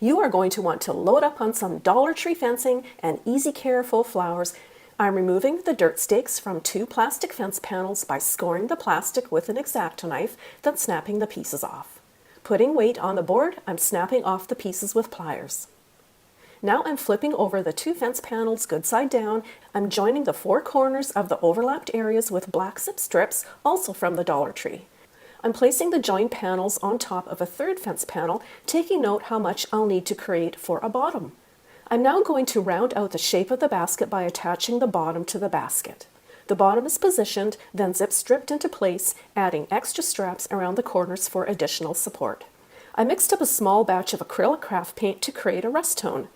You are going to want to load up on some Dollar Tree fencing and easy care faux flowers. I'm removing the dirt stakes from 2 plastic fence panels by scoring the plastic with an X-Acto knife, then snapping the pieces off. Putting weight on the board, I'm snapping off the pieces with pliers. Now I'm flipping over the 2 fence panels good side down. I'm joining the 4 corners of the overlapped areas with black zip strips, also from the Dollar Tree. I'm placing the joined panels on top of a 3rd fence panel, taking note how much I'll need to create for a bottom. I'm now going to round out the shape of the basket by attaching the bottom to the basket. The bottom is positioned, then zip stripped into place, adding extra straps around the corners for additional support. I mixed up a small batch of acrylic craft paint to create a rust tone.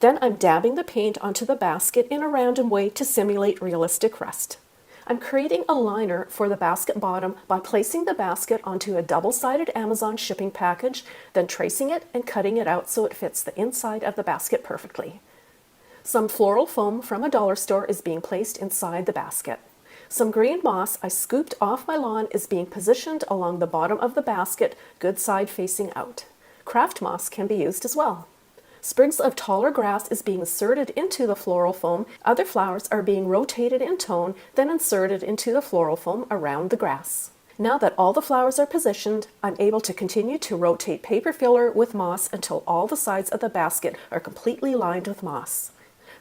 Then I'm dabbing the paint onto the basket in a random way to simulate realistic rust. I'm creating a liner for the basket bottom by placing the basket onto a double-sided Amazon shipping package, then tracing it and cutting it out so it fits the inside of the basket perfectly. Some floral foam from a dollar store is being placed inside the basket. Some green moss I scooped off my lawn is being positioned along the bottom of the basket, good side facing out. Craft moss can be used as well. Sprigs of taller grass is being inserted into the floral foam. Other flowers are being rotated in tone, then inserted into the floral foam around the grass. Now that all the flowers are positioned, I'm able to continue to rotate paper filler with moss until all the sides of the basket are completely lined with moss.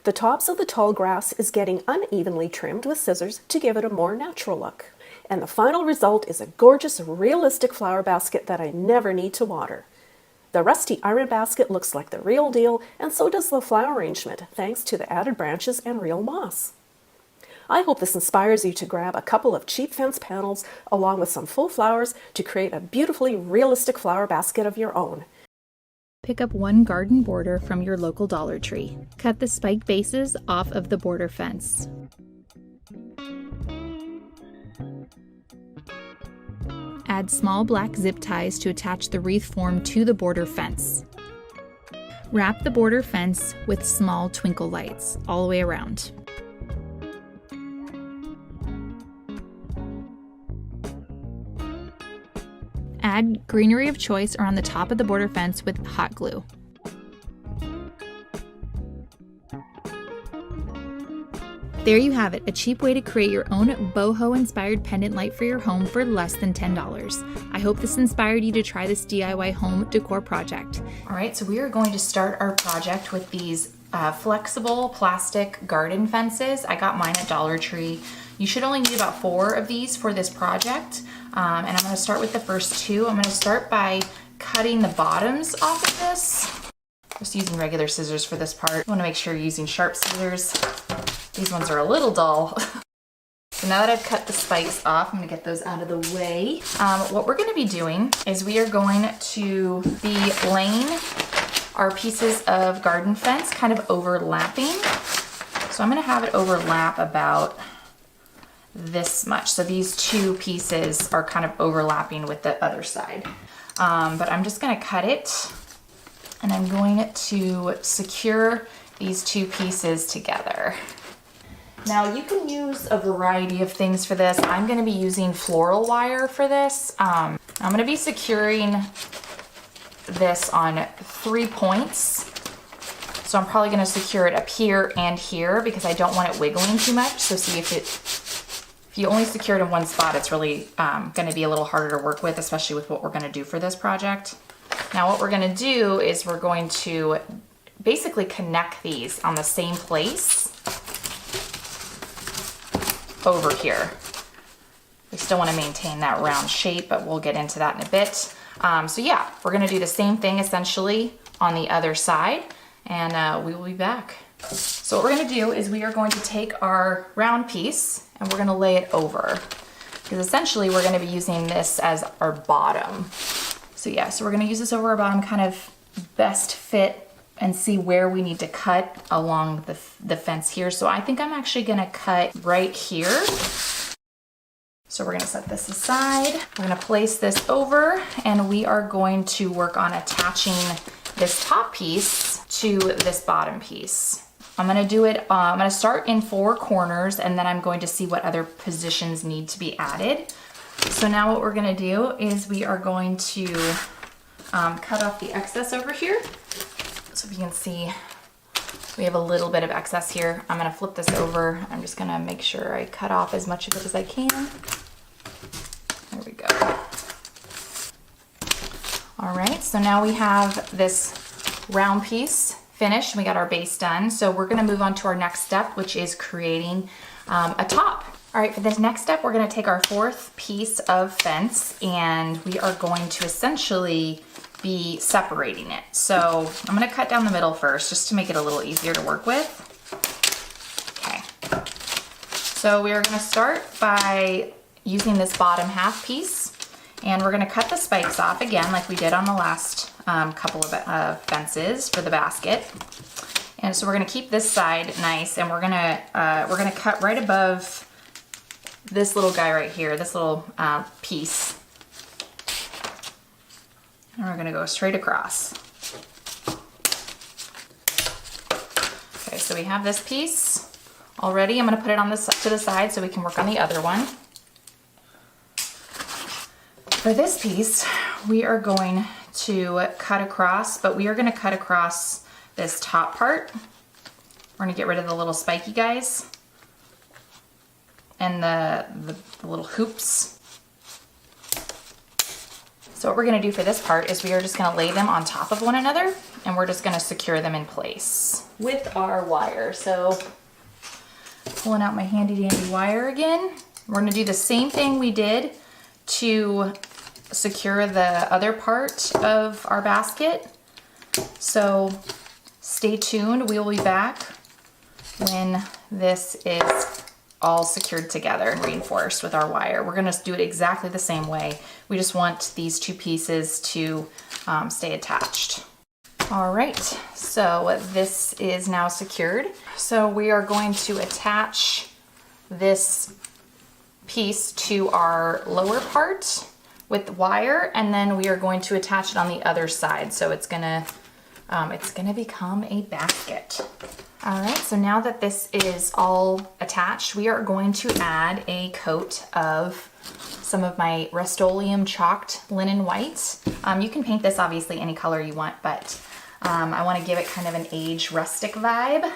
The tops of the tall grass is getting unevenly trimmed with scissors to give it a more natural look. And the final result is a gorgeous, realistic flower basket that I never need to water. The rusty iron basket looks like the real deal, and so does the flower arrangement, thanks to the added branches and real moss. I hope this inspires you to grab a couple of cheap fence panels along with some faux flowers to create a beautifully realistic flower basket of your own. Pick up 1 garden border from your local Dollar Tree. Cut the spike bases off of the border fence. Add small black zip ties to attach the wreath form to the border fence. Wrap the border fence with small twinkle lights all the way around. Add greenery of choice around the top of the border fence with hot glue. There you have it, a cheap way to create your own boho-inspired pendant light for your home for less than $10. I hope this inspired you to try this DIY home decor project. All right, so we are going to start our project with these flexible plastic garden fences. I got mine at Dollar Tree. You should only need about 4 of these for this project. And I'm gonna start with the first 2. I'm gonna start by cutting the bottoms off of this. Just using regular scissors for this part. You wanna make sure you're using sharp scissors. These ones are a little dull. So now that I've cut the spikes off, I'm gonna get those out of the way. What we're gonna be doing is we are going to be laying our pieces of garden fence kind of overlapping. So I'm gonna have it overlap about this much. So these 2 pieces are kind of overlapping with the other side. But I'm just gonna cut it and I'm going to secure these 2 pieces together. Now you can use a variety of things for this. I'm gonna be using floral wire for this. I'm gonna be securing this on 3 points. So I'm probably gonna secure it up here and here because I don't want it wiggling too much. So see if you only secure it in one spot, it's really gonna be a little harder to work with, especially with what we're gonna do for this project. Now what we're gonna do is we're going to basically connect these on the same place over here. We still wanna maintain that round shape, but we'll get into that in a bit. So yeah, we're gonna do the same thing essentially on the other side, and we will be back. So what we're gonna do is we are going to take our round piece and we're gonna lay it over, because essentially we're gonna be using this as our bottom. So yeah, so we're gonna use this over our bottom, kind of best fit and see where we need to cut along the fence here. So I think I'm actually gonna cut right here. So we're gonna set this aside. We're gonna place this over and we are going to work on attaching this top piece to this bottom piece. I'm gonna do it, I'm gonna start in 4 corners and then I'm going to see what other positions need to be added. So now what we're gonna do is we are going to cut off the excess over here. So if you can see, we have a little bit of excess here. I'm gonna flip this over. I'm just gonna make sure I cut off as much of it as I can. There we go. All right, so now we have this round piece finished. We got our base done. So we're gonna move on to our next step, which is creating a top. All right, for this next step, we're gonna take our 4th piece of fence and we are going to essentially be separating it. So I'm gonna cut down the middle first just to make it a little easier to work with. Okay, so we are gonna start by using this bottom half piece and we're gonna cut the spikes off again like we did on the last couple of fences for the basket. And so we're gonna keep this side nice and we're gonna cut right above this little guy right here, this little piece. And we're gonna go straight across. Okay, so we have this piece already. I'm gonna put it on this to the side so we can work on the other one. For this piece, we are going to cut across, but we are gonna cut across this top part. We're gonna get rid of the little spiky guys and the little hoops. So what we're gonna do for this part is we are just gonna lay them on top of one another and we're just gonna secure them in place with our wire. So pulling out my handy dandy wire again. We're gonna do the same thing we did to secure the other part of our basket. So stay tuned, we will be back when this is all secured together and reinforced with our wire. We're gonna do it exactly the same way. We just want these 2 pieces to stay attached. All right, so this is now secured. So we are going to attach this piece to our lower part with the wire, and then we are going to attach it on the other side. So it's gonna become a basket. All right, so now that this is all attached, we are going to add a coat of some of my Rust-Oleum chalked linen white. You can paint this obviously any color you want, but I wanna give it kind of an aged rustic vibe.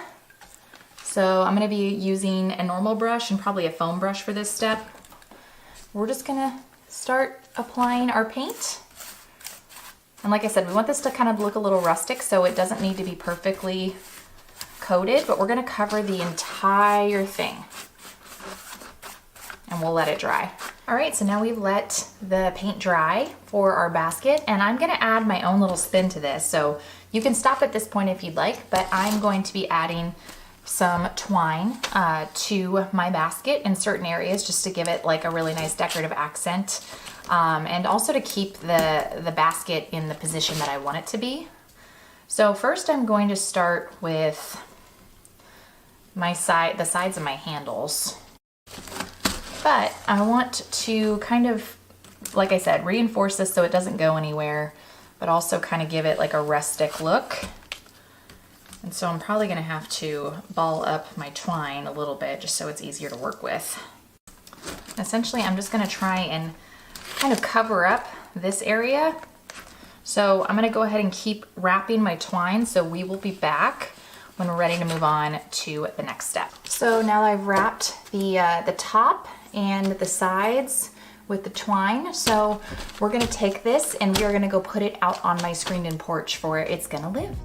So I'm gonna be using a normal brush and probably a foam brush for this step. We're just gonna start applying our paint. And like I said, we want this to kind of look a little rustic, so it doesn't need to be perfectly coated, but we're gonna cover the entire thing and we'll let it dry. All right, so now we've let the paint dry for our basket and I'm gonna add my own little spin to this. So you can stop at this point if you'd like, but I'm going to be adding some twine to my basket in certain areas just to give it like a really nice decorative accent and also to keep the basket in the position that I want it to be. So first I'm going to start with the sides of my handles. But I want to kind of, like I said, reinforce this so it doesn't go anywhere, but also kind of give it like a rustic look. And so I'm probably gonna have to ball up my twine a little bit just so it's easier to work with. Essentially, I'm just gonna try and kind of cover up this area. So I'm gonna go ahead and keep wrapping my twine, so we will be back when we're ready to move on to the next step. So now that I've wrapped the top and the sides with the twine, so we're gonna take this and we are gonna go put it out on my screened-in porch for where it's gonna live.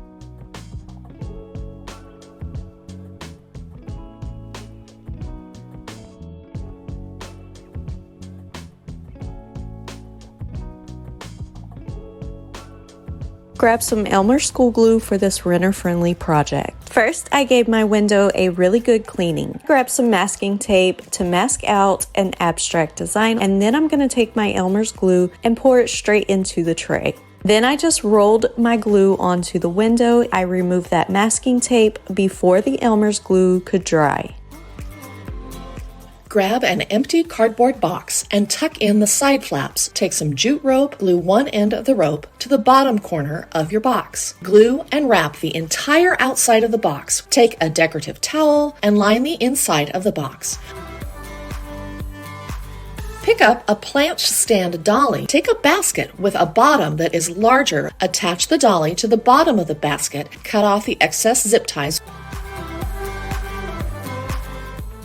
Grab some Elmer school glue for this renter-friendly project. First, I gave my window a really good cleaning. Grab some masking tape to mask out an abstract design, and then I'm going to take my Elmer's glue and pour it straight into the tray. Then I just rolled my glue onto the window. I removed that masking tape before the Elmer's glue could dry. Grab an empty cardboard box and tuck in the side flaps. Take some jute rope, glue one end of the rope to the bottom corner of your box. Glue and wrap the entire outside of the box. Take a decorative towel and line the inside of the box. pick up a plant stand dolly, take a basket with a bottom that is larger, attach the dolly to the bottom of the basket, cut off the excess zip ties.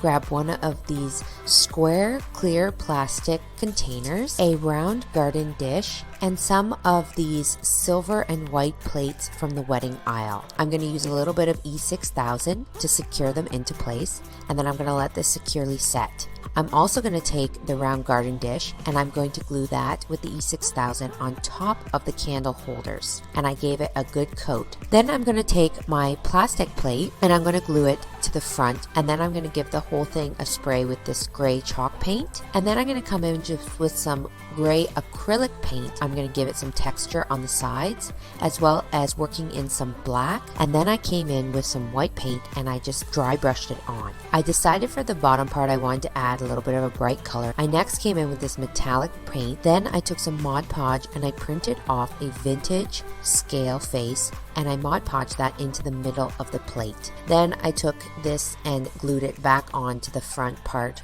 Grab one of these square clear plastic containers, a round garden dish, and some of these silver and white plates from the wedding aisle. I'm going to use a little bit of E6000 to secure them into place, and then I'm going to let this securely set. I'm also going to take the round garden dish and I'm going to glue that with the E6000 on top of the candle holders, and I gave it a good coat. Then I'm going to take my plastic plate and I'm going to glue it to the front, and then I'm going to give the whole thing a spray with this gray chalk paint, and then I'm going to come in just with some gray acrylic paint. I'm going to give it some texture on the sides as well as working in some black, and then I came in with some white paint and I just dry brushed it on. I decided for the bottom part I wanted to add a little bit of a bright color. I next came in with this metallic paint, then I took some Mod Podge and I printed off a vintage scale face and I Mod Podged that into the middle of the plate. Then I took this and glued it back onto the front part.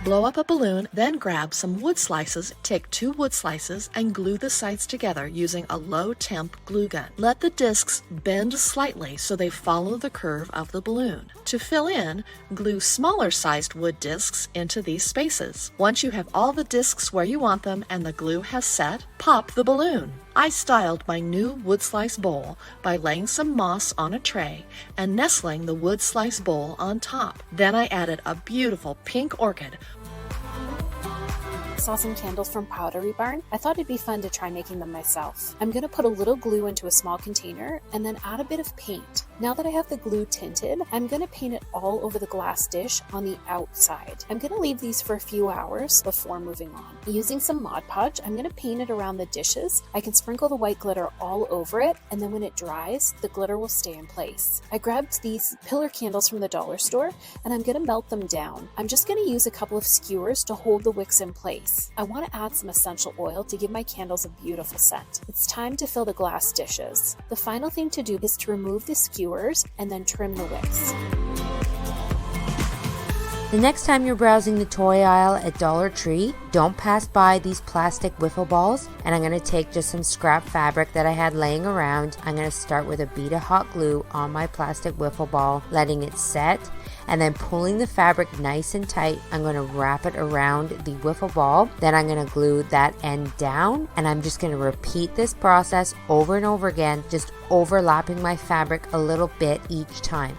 Blow up a balloon, then grab some wood slices, take 2 wood slices and glue the sides together using a low temp glue gun. Let the discs bend slightly so they follow the curve of the balloon. To fill in, glue smaller sized wood discs into these spaces. Once you have all the discs where you want them and the glue has set, pop the balloon. I styled my new wood slice bowl by laying some moss on a tray and nestling the wood slice bowl on top. Then I added a beautiful pink orchid. Saw some candles from Pottery Barn. I thought it'd be fun to try making them myself. I'm going to put a little glue into a small container and then add a bit of paint. Now that I have the glue tinted, I'm going to paint it all over the glass dish on the outside. I'm going to leave these for a few hours before moving on. Using some Mod Podge, I'm going to paint it around the dishes. I can sprinkle the white glitter all over it, and then when it dries, the glitter will stay in place. I grabbed these pillar candles from the dollar store and I'm going to melt them down. I'm just going to use a couple of skewers to hold the wicks in place. I want to add some essential oil to give my candles a beautiful scent. It's time to fill the glass dishes. The final thing to do is to remove the skewers and then trim the wicks. The next time you're browsing the toy aisle at Dollar Tree, don't pass by these plastic wiffle balls, and I'm going to take just some scrap fabric that I had laying around. I'm going to start with a bead of hot glue on my plastic wiffle ball, letting it set, and then pulling the fabric nice and tight. I'm going to wrap it around the wiffle ball. Then I'm going to glue that end down, and I'm just going to repeat this process over and over again, just overlapping my fabric a little bit each time.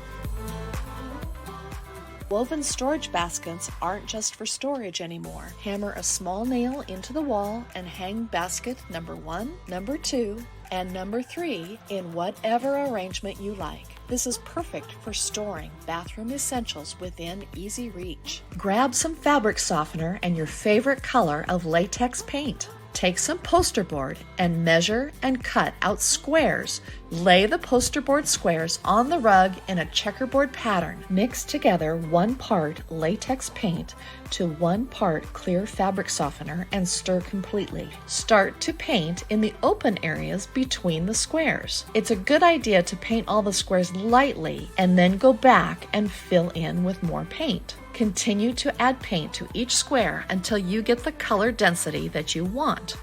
Woven storage baskets aren't just for storage anymore. Hammer a small nail into the wall and hang basket number 1, number 2, and number 3 in whatever arrangement you like. This is perfect for storing bathroom essentials within easy reach. Grab some fabric softener and your favorite color of latex paint. Take some poster board and measure and cut out squares. Lay the poster board squares on the rug in a checkerboard pattern. Mix together 1 part latex paint to 1 part clear fabric softener and stir completely. Start to paint in the open areas between the squares. It's a good idea to paint all the squares lightly and then go back and fill in with more paint. Continue to add paint to each square until you get the color density that you want.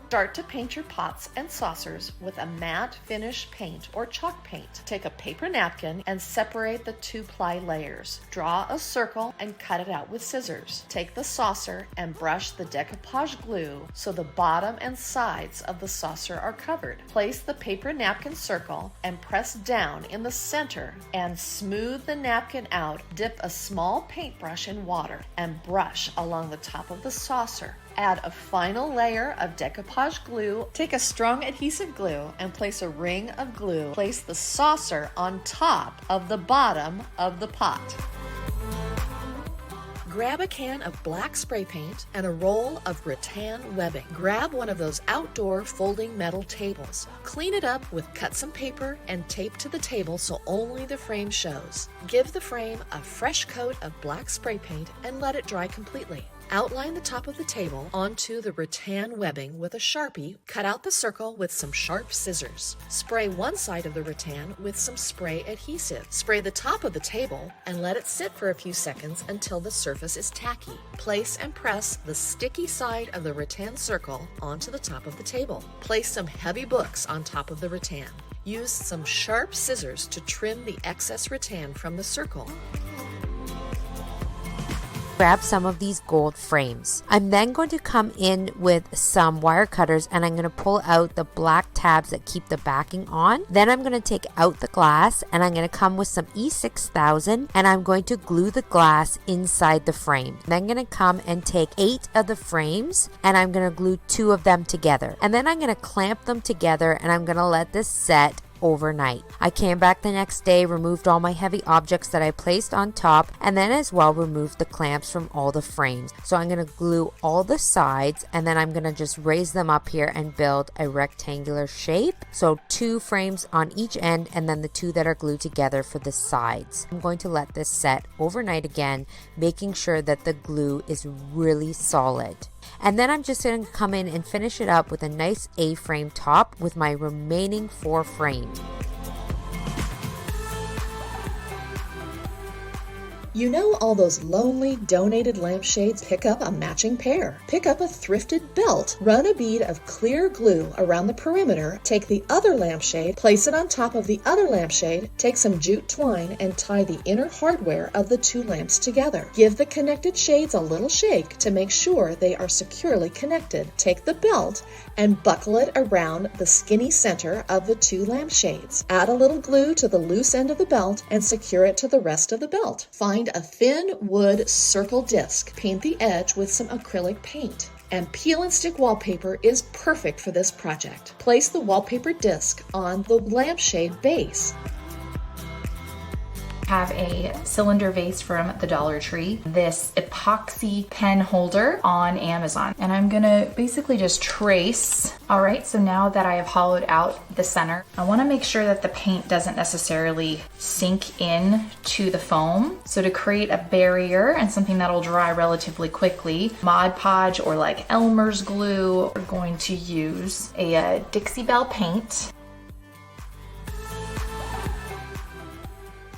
Start to paint your pots and saucers with a matte finish paint or chalk paint. Take a paper napkin and separate the 2-ply layers. Draw a circle and cut it out with scissors. Take the saucer and brush the decoupage glue so the bottom and sides of the saucer are covered. Place the paper napkin circle and press down in the center and smooth the napkin out. Dip a small paintbrush in water and brush along the top of the saucer. Add a final layer of decoupage glue. Take a strong adhesive glue and place a ring of glue. Place the saucer on top of the bottom of the pot. Grab a can of black spray paint and a roll of rattan webbing. Grab one of those outdoor folding metal tables. Clean it up with cut some paper and tape to the table so only the frame shows. Give the frame a fresh coat of black spray paint and let it dry completely. Outline the top of the table onto the rattan webbing with a Sharpie. Cut out the circle with some sharp scissors. Spray one side of the rattan with some spray adhesive. Spray the top of the table and let it sit for a few seconds until the surface is tacky. Place and press the sticky side of the rattan circle onto the top of the table. Place some heavy books on top of the rattan. Use some sharp scissors to trim the excess rattan from the circle. Grab some of these gold frames. I'm then going to come in with some wire cutters and I'm going to pull out the black tabs that keep the backing on. Then I'm going to take out the glass and I'm going to come with some E6000 and I'm going to glue the glass inside the frame. Then I'm going to come and take 8 of the frames and I'm going to glue 2 of them together. And then I'm going to clamp them together and I'm going to let this set overnight. I came back the next day, removed all my heavy objects that I placed on top, and then as well removed the clamps from all the frames. So I'm going to glue all the sides and then I'm going to just raise them up here and build a rectangular shape. So 2 frames on each end and then the 2 that are glued together for the sides. I'm going to let this set overnight again, making sure that the glue is really solid. And then I'm just going to come in and finish it up with a nice A-frame top with my remaining 4 frames. You know all those lonely donated lampshades? Pick up a matching pair. Pick up a thrifted belt. Run a bead of clear glue around the perimeter. Take the other lampshade, place it on top of the other lampshade, take some jute twine and tie the inner hardware of the 2 lamps together. Give the connected shades a little shake to make sure they are securely connected. Take the belt and buckle it around the skinny center of the 2 lampshades. Add a little glue to the loose end of the belt and secure it to the rest of the belt. Find a thin wood circle disc. Paint the edge with some acrylic paint. And peel and stick wallpaper is perfect for this project. Place the wallpaper disc on the lampshade base. Have a cylinder vase from the Dollar Tree, this epoxy pen holder on Amazon, and I'm gonna basically just trace. All right, so now that I have hollowed out the center, I wanna make sure that the paint doesn't necessarily sink in to the foam. So to create a barrier and something that'll dry relatively quickly, Mod Podge or like Elmer's glue, we're going to use a Dixie Belle paint.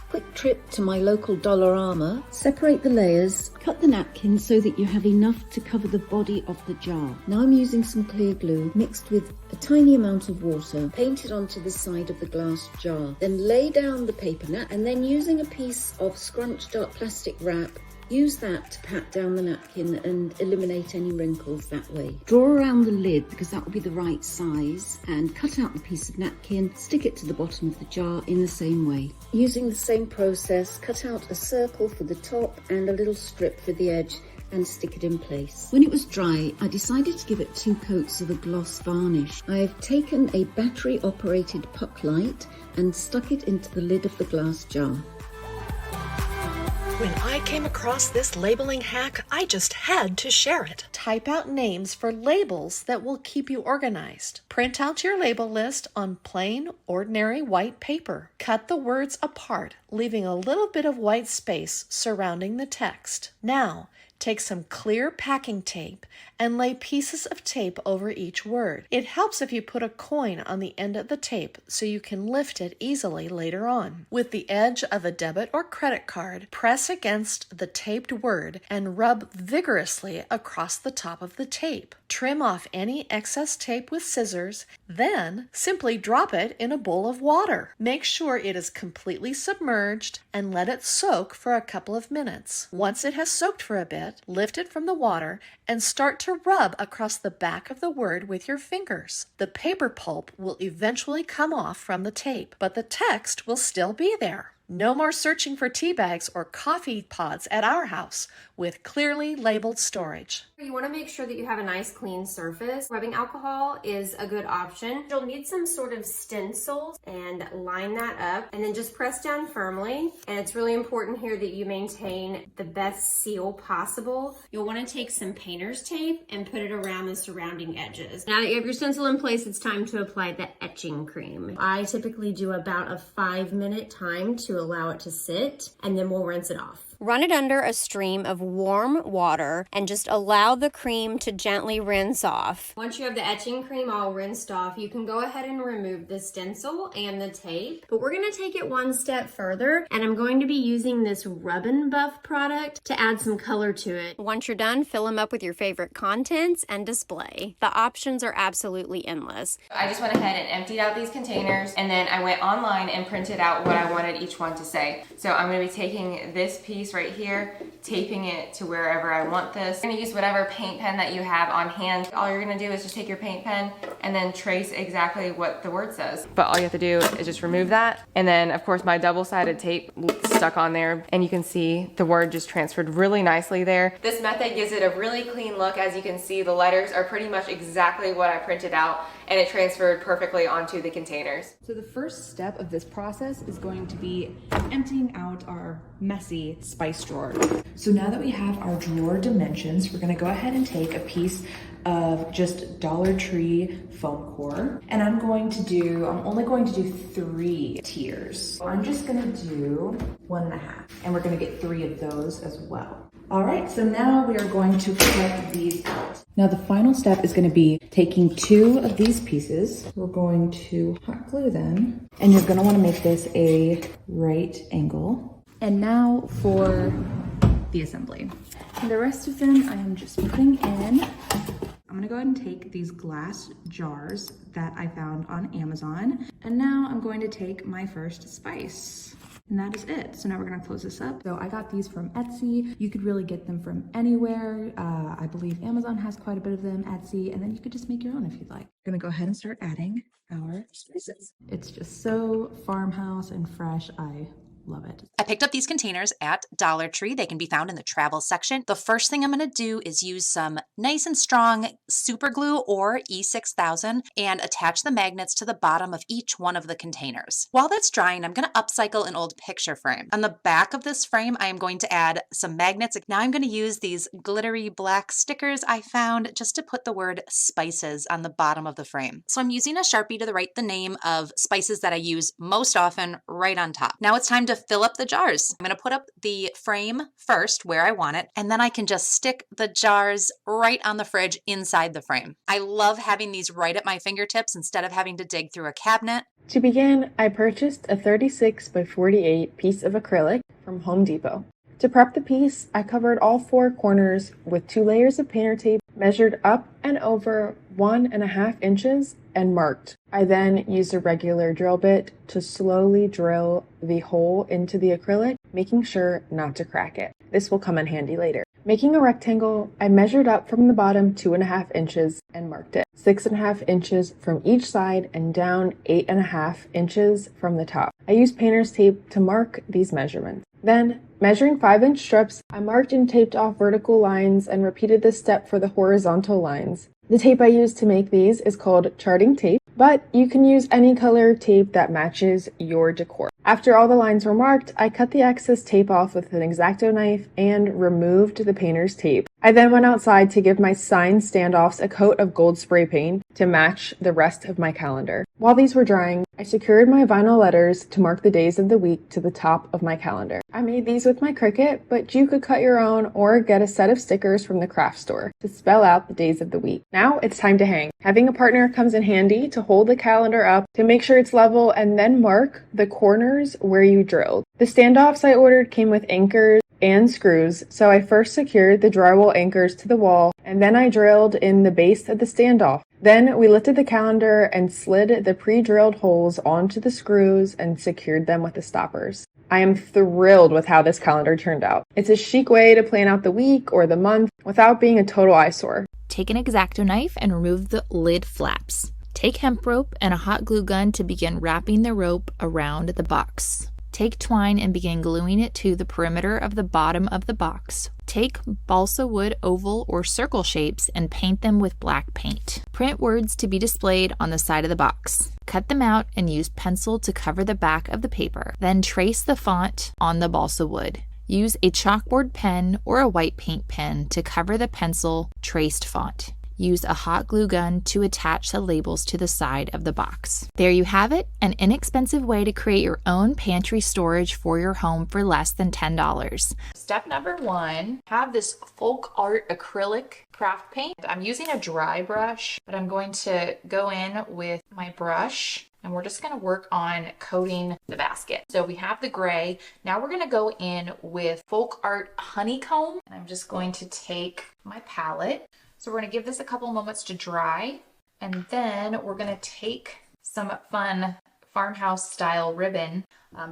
Quick trip to my local Dollarama. Separate the layers, cut the napkin so that you have enough to cover the body of the jar. Now I'm using some clear glue mixed with a tiny amount of water, paint it onto the side of the glass jar. Then lay down the paper nap and then using a piece of scrunched up plastic wrap, use that to pat down the napkin and eliminate any wrinkles that way. Draw around the lid because that will be the right size and cut out the piece of napkin, stick it to the bottom of the jar in the same way. Using the same process, cut out a circle for the top and a little strip for the edge and stick it in place. When it was dry, I decided to give it 2 coats of a gloss varnish. I've taken a battery operated puck light and stuck it into the lid of the glass jar. When I came across this labeling hack, I just had to share it. Type out names for labels that will keep you organized. Print out your label list on plain, ordinary white paper. Cut the words apart, leaving a little bit of white space surrounding the text. Now, take some clear packing tape and lay pieces of tape over each word. It helps if you put a coin on the end of the tape so you can lift it easily later on. With the edge of a debit or credit card, press against the taped word and rub vigorously across the top of the tape. Trim off any excess tape with scissors, then simply drop it in a bowl of water. Make sure it is completely submerged and let it soak for a couple of minutes. Once it has soaked for a bit, lift it from the water and start to rub across the back of the word with your fingers. The paper pulp will eventually come off from the tape, but the text will still be there. No more searching for tea bags or coffee pods at our house with clearly labeled storage. You want to make sure that you have a nice clean surface. Rubbing alcohol is a good option. You'll need some sort of stencil and line that up and then just press down firmly. And it's really important here that you maintain the best seal possible. You'll want to take some painter's tape and put it around the surrounding edges. Now that you have your stencil in place, it's time to apply the etching cream. I typically do about a 5-minute time to allow it to sit and then we'll rinse it off. Run it under a stream of warm water and just allow the cream to gently rinse off. Once you have the etching cream all rinsed off, you can go ahead and remove the stencil and the tape. But we're going to take it one step further, and I'm going to be using this Rub and Buff product to add some color to it. Once you're done, fill them up with your favorite contents and display. The options are absolutely endless. I just went ahead and emptied out these containers, and then I went online and printed out what I wanted each one to say. So I'm going to be taking this piece right here, taping it to wherever I want this. You're going to use whatever paint pen that you have on hand. All you're going to do is just take your paint pen and then trace exactly what the word says. But all you have to do is just remove that, and then of course my double-sided tape stuck on there, and you can see the word just transferred really nicely there. This method gives it a really clean look. As you can see, the letters are pretty much exactly what I printed out, and it transferred perfectly onto the containers. So the first step of this process is going to be emptying out our messy spice drawer. So now that we have our drawer dimensions, we're gonna go ahead and take a piece of just Dollar Tree foam core, and I'm only going to do 3 tiers. So I'm just gonna do 1.5, and we're gonna get 3 of those as well. All right, so now we are going to cut these out. Now the final step is gonna be taking 2 of these pieces. We're going to hot glue them, and you're gonna wanna make this a right angle. And now for the assembly. And the rest of them I am just putting in. I'm gonna go ahead and take these glass jars that I found on Amazon, and now I'm going to take my first spice. And that is it. So now we're gonna close this up. So I got these from Etsy. You could really get them from anywhere. I believe Amazon has quite a bit of them, Etsy, and then you could just make your own if you'd like. I'm gonna go ahead and start adding our spices. It's just so farmhouse and fresh. I love it. I picked up these containers at Dollar Tree. They can be found in the travel section. The first thing I'm going to do is use some nice and strong super glue or E6000 and attach the magnets to the bottom of each one of the containers. While that's drying, I'm going to upcycle an old picture frame. On the back of this frame, I am going to add some magnets. Now I'm going to use these glittery black stickers I found just to put the word spices on the bottom of the frame. So I'm using a Sharpie to write the name of spices that I use most often right on top. Now it's time to fill up the jars. I'm going to put up the frame first where I want it, and then I can just stick the jars right on the fridge inside the frame. I love having these right at my fingertips instead of having to dig through a cabinet. To begin, I purchased a 36 by 48 piece of acrylic from Home Depot. To prep the piece, I covered all 4 corners with 2 layers of painter tape, measured up and over 1.5 inches, and marked. I then used a regular drill bit to slowly drill the hole into the acrylic, making sure not to crack it. This will come in handy later. Making a rectangle, I measured up from the bottom 2.5 inches and marked it. 6.5 inches from each side and down 8.5 inches from the top. I used painter's tape to mark these measurements. Then, measuring 5-inch strips, I marked and taped off vertical lines and repeated this step for the horizontal lines. The tape I used to make these is called charting tape, but you can use any color tape that matches your decor. After all the lines were marked, I cut the excess tape off with an X-Acto knife and removed the painter's tape. I then went outside to give my sign standoffs a coat of gold spray paint to match the rest of my calendar. While these were drying, I secured my vinyl letters to mark the days of the week to the top of my calendar. I made these with my Cricut, but you could cut your own or get a set of stickers from the craft store to spell out the days of the week. Now it's time to hang. Having a partner comes in handy to hold the calendar up to make sure it's level and then mark the corners where you drilled. The standoffs I ordered came with anchors and screws, so I first secured the drywall anchors to the wall, and then I drilled in the base of the standoff. Then we lifted the calendar and slid the pre-drilled holes onto the screws and secured them with the stoppers. I am thrilled with how this calendar turned out. It's a chic way to plan out the week or the month without being a total eyesore. Take an X-Acto knife and remove the lid flaps. Take hemp rope and a hot glue gun to begin wrapping the rope around the box. Take twine and begin gluing it to the perimeter of the bottom of the box. Take balsa wood oval or circle shapes and paint them with black paint. Print words to be displayed on the side of the box. Cut them out and use pencil to cover the back of the paper. Then trace the font on the balsa wood. Use a chalkboard pen or a white paint pen to cover the pencil traced font. Use a hot glue gun to attach the labels to the side of the box. There you have it, an inexpensive way to create your own pantry storage for your home for less than $10. Step number 1, have this folk art acrylic craft paint. I'm using a dry brush, but I'm going to go in with my brush and we're just going to work on coating the basket. So we have the gray. Now we're going to go in with folk art honeycomb. And I'm just going to take my palette. So we're going to give this a couple moments to dry. And then we're going to take some fun farmhouse style ribbon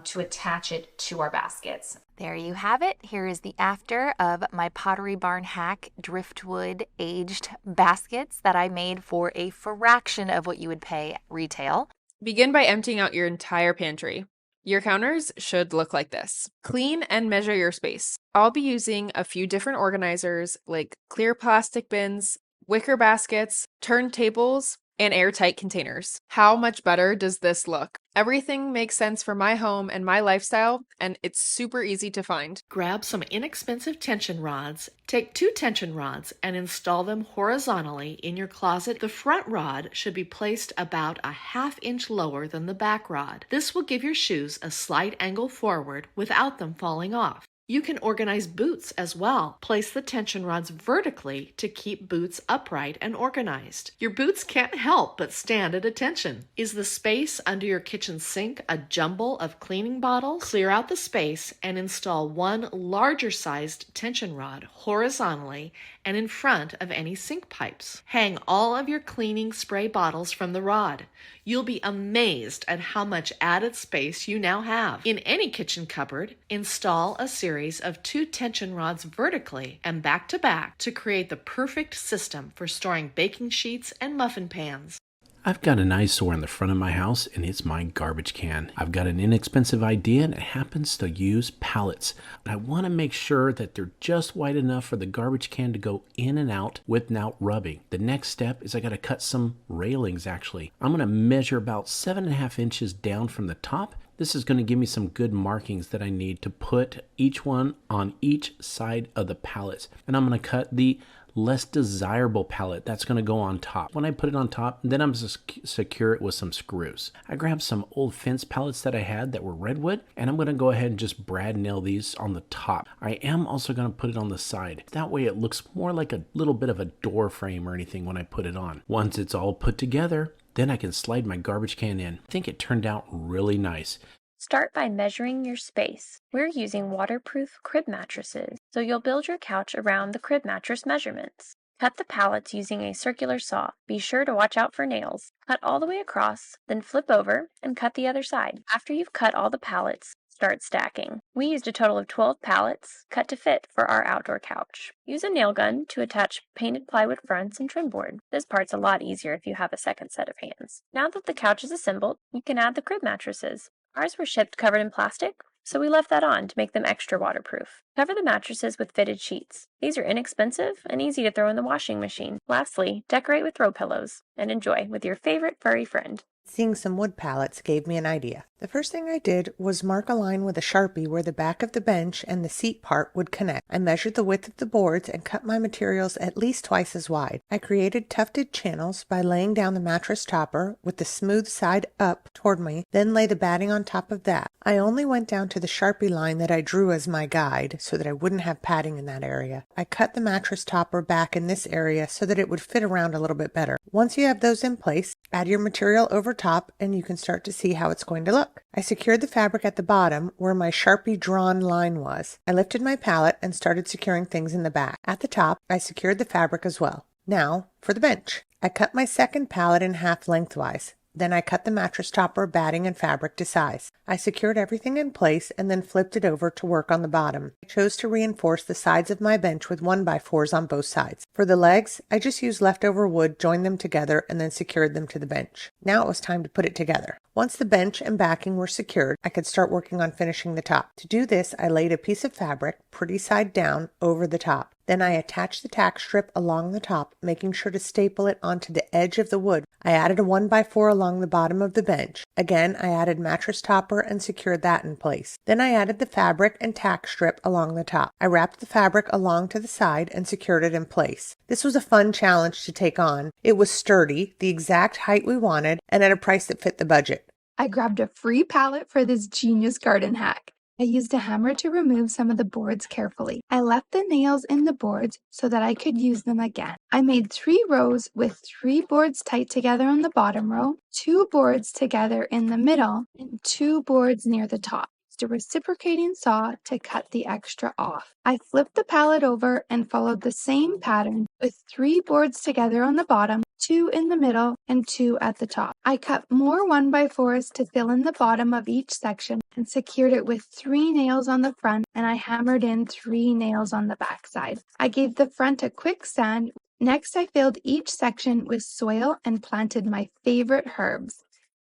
to attach it to our baskets. There you have it. Here is the after of my Pottery Barn hack driftwood aged baskets that I made for a fraction of what you would pay retail. Begin by emptying out your entire pantry. Your counters should look like this. Clean and measure your space. I'll be using a few different organizers like clear plastic bins, wicker baskets, turntables, and airtight containers. How much better does this look? Everything makes sense for my home and my lifestyle, and it's super easy to find. Grab some inexpensive tension rods. Take 2 tension rods and install them horizontally in your closet. The front rod should be placed about a ½ inch lower than the back rod. This will give your shoes a slight angle forward without them falling off. You can organize boots as well. Place the tension rods vertically to keep boots upright and organized. Your boots can't help but stand at attention. Is the space under your kitchen sink a jumble of cleaning bottles? Clear out the space and install 1 larger sized tension rod horizontally and in front of any sink pipes. Hang all of your cleaning spray bottles from the rod. You'll be amazed at how much added space you now have. In any kitchen cupboard, install a series of 2 tension rods vertically and back to create the perfect system for storing baking sheets and muffin pans. I've got an eyesore in the front of my house, and it's my garbage can. I've got an inexpensive idea, and it happens to use pallets. But I want to make sure that they're just wide enough for the garbage can to go in and out without rubbing. The next step is I got to cut some railings, actually. I'm going to measure about 7.5 inches down from the top. This is going to give me some good markings that I need to put each one on each side of the pallet. And I'm going to cut the less desirable pallet that's going to go on top. When I put it on top, then I'm going to secure it with some screws. I grabbed some old fence pallets that I had that were redwood, and I'm going to go ahead and just brad nail these on the top. I am also going to put it on the side. That way it looks more like a little bit of a door frame or anything when I put it on. Once it's all put together, then I can slide my garbage can in. I think it turned out really nice. Start by measuring your space. We're using waterproof crib mattresses, so you'll build your couch around the crib mattress measurements. Cut the pallets using a circular saw. Be sure to watch out for nails. Cut all the way across, then flip over and cut the other side. After you've cut all the pallets, start stacking. We used a total of 12 pallets, cut to fit for our outdoor couch. Use a nail gun to attach painted plywood fronts and trim board. This part's a lot easier if you have a second set of hands. Now that the couch is assembled, you can add the crib mattresses. Ours were shipped covered in plastic, so we left that on to make them extra waterproof. Cover the mattresses with fitted sheets. These are inexpensive and easy to throw in the washing machine. Lastly, decorate with throw pillows and enjoy with your favorite furry friend. Seeing some wood pallets gave me an idea. The first thing I did was mark a line with a Sharpie where the back of the bench and the seat part would connect. I measured the width of the boards and cut my materials at least twice as wide. I created tufted channels by laying down the mattress topper with the smooth side up toward me, then lay the batting on top of that. I only went down to the Sharpie line that I drew as my guide so that I wouldn't have padding in that area. I cut the mattress topper back in this area so that it would fit around a little bit better. Once you have those in place, add your material over top and you can start to see how it's going to look. I secured the fabric at the bottom where my Sharpie drawn line was. I lifted my pallet and started securing things in the back. At the top, I secured the fabric as well. Now, for the bench. I cut my second pallet in half lengthwise. Then I cut the mattress topper, batting, and fabric to size. I secured everything in place and then flipped it over to work on the bottom. I chose to reinforce the sides of my bench with 1x4s on both sides. For the legs, I just used leftover wood, joined them together, and then secured them to the bench. Now it was time to put it together. Once the bench and backing were secured, I could start working on finishing the top. To do this, I laid a piece of fabric, pretty side down, over the top. Then I attached the tack strip along the top, making sure to staple it onto the edge of the wood. I added a 1x4 along the bottom of the bench. Again, I added mattress topper and secured that in place. Then I added the fabric and tack strip along the top. I wrapped the fabric along to the side and secured it in place. This was a fun challenge to take on. It was sturdy, the exact height we wanted, and at a price that fit the budget. I grabbed a free pallet for this genius garden hack. I used a hammer to remove some of the boards carefully. I left the nails in the boards so that I could use them again. I made 3 rows with 3 boards tight together on the bottom row, 2 boards together in the middle, and 2 boards near the top. A reciprocating saw to cut the extra off. I flipped the pallet over and followed the same pattern with 3 boards together on the bottom, 2 in the middle, and 2 at the top. I cut more 1x4s to fill in the bottom of each section and secured it with 3 nails on the front, and I hammered in 3 nails on the back side. I gave the front a quick sand. Next, I filled each section with soil and planted my favorite herbs.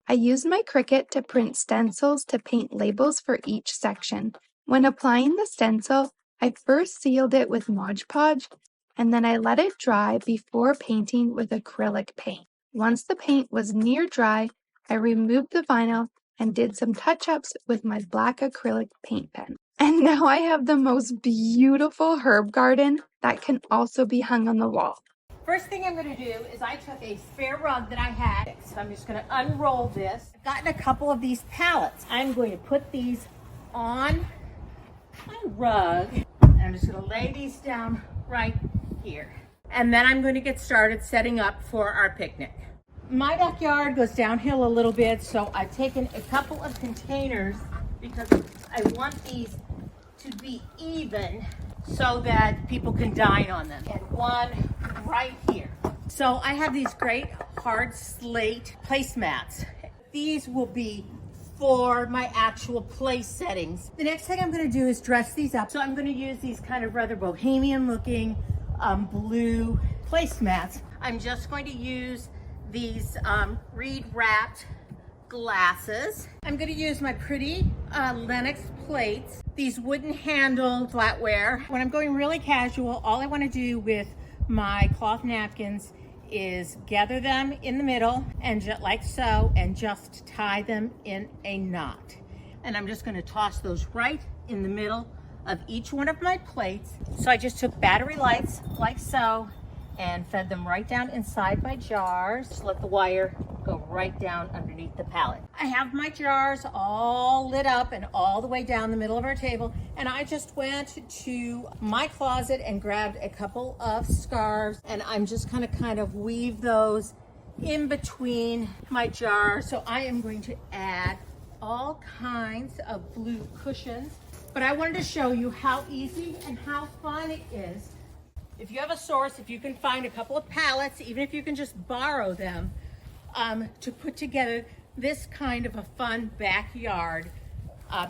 I used my Cricut to print stencils to paint labels for each section. When applying the stencil, I first sealed it with Mod Podge, and then I let it dry before painting with acrylic paint. Once the paint was near dry, I removed the vinyl and did some touch-ups with my black acrylic paint pen. And now I have the most beautiful herb garden that can also be hung on the wall. First thing I'm going to do is I took a spare rug that I had, so I'm just going to unroll this. I've gotten a couple of these pallets. I'm going to put these on my rug, and I'm just going to lay these down right here. And then I'm going to get started setting up for our picnic. My backyard goes downhill a little bit, so I've taken a couple of containers because I want these to be even so that people can dine on them. And one right here. So I have these great hard slate placemats. These will be for my actual place settings. The next thing I'm going to do is dress these up. So I'm going to use these kind of rather bohemian looking blue placemats. I'm just going to use these reed wrapped glasses. I'm going to use my pretty Lenox plates, these wooden handled flatware. When I'm going really casual, all I want to do with my cloth napkins is gather them in the middle and just like so, and just tie them in a knot. And I'm just going to toss those right in the middle of each one of my plates. So I just took battery lights like so and fed them right down inside my jars. Just let the wire go right down underneath the pallet. I have my jars all lit up and all the way down the middle of our table, and I just went to my closet and grabbed a couple of scarves, and I'm just gonna kind of weave those in between my jars. So I am going to add all kinds of blue cushions, but I wanted to show you how easy and how fun it is. If you have a source, if you can find a couple of pallets, even if you can just borrow them, to put together this kind of a fun backyard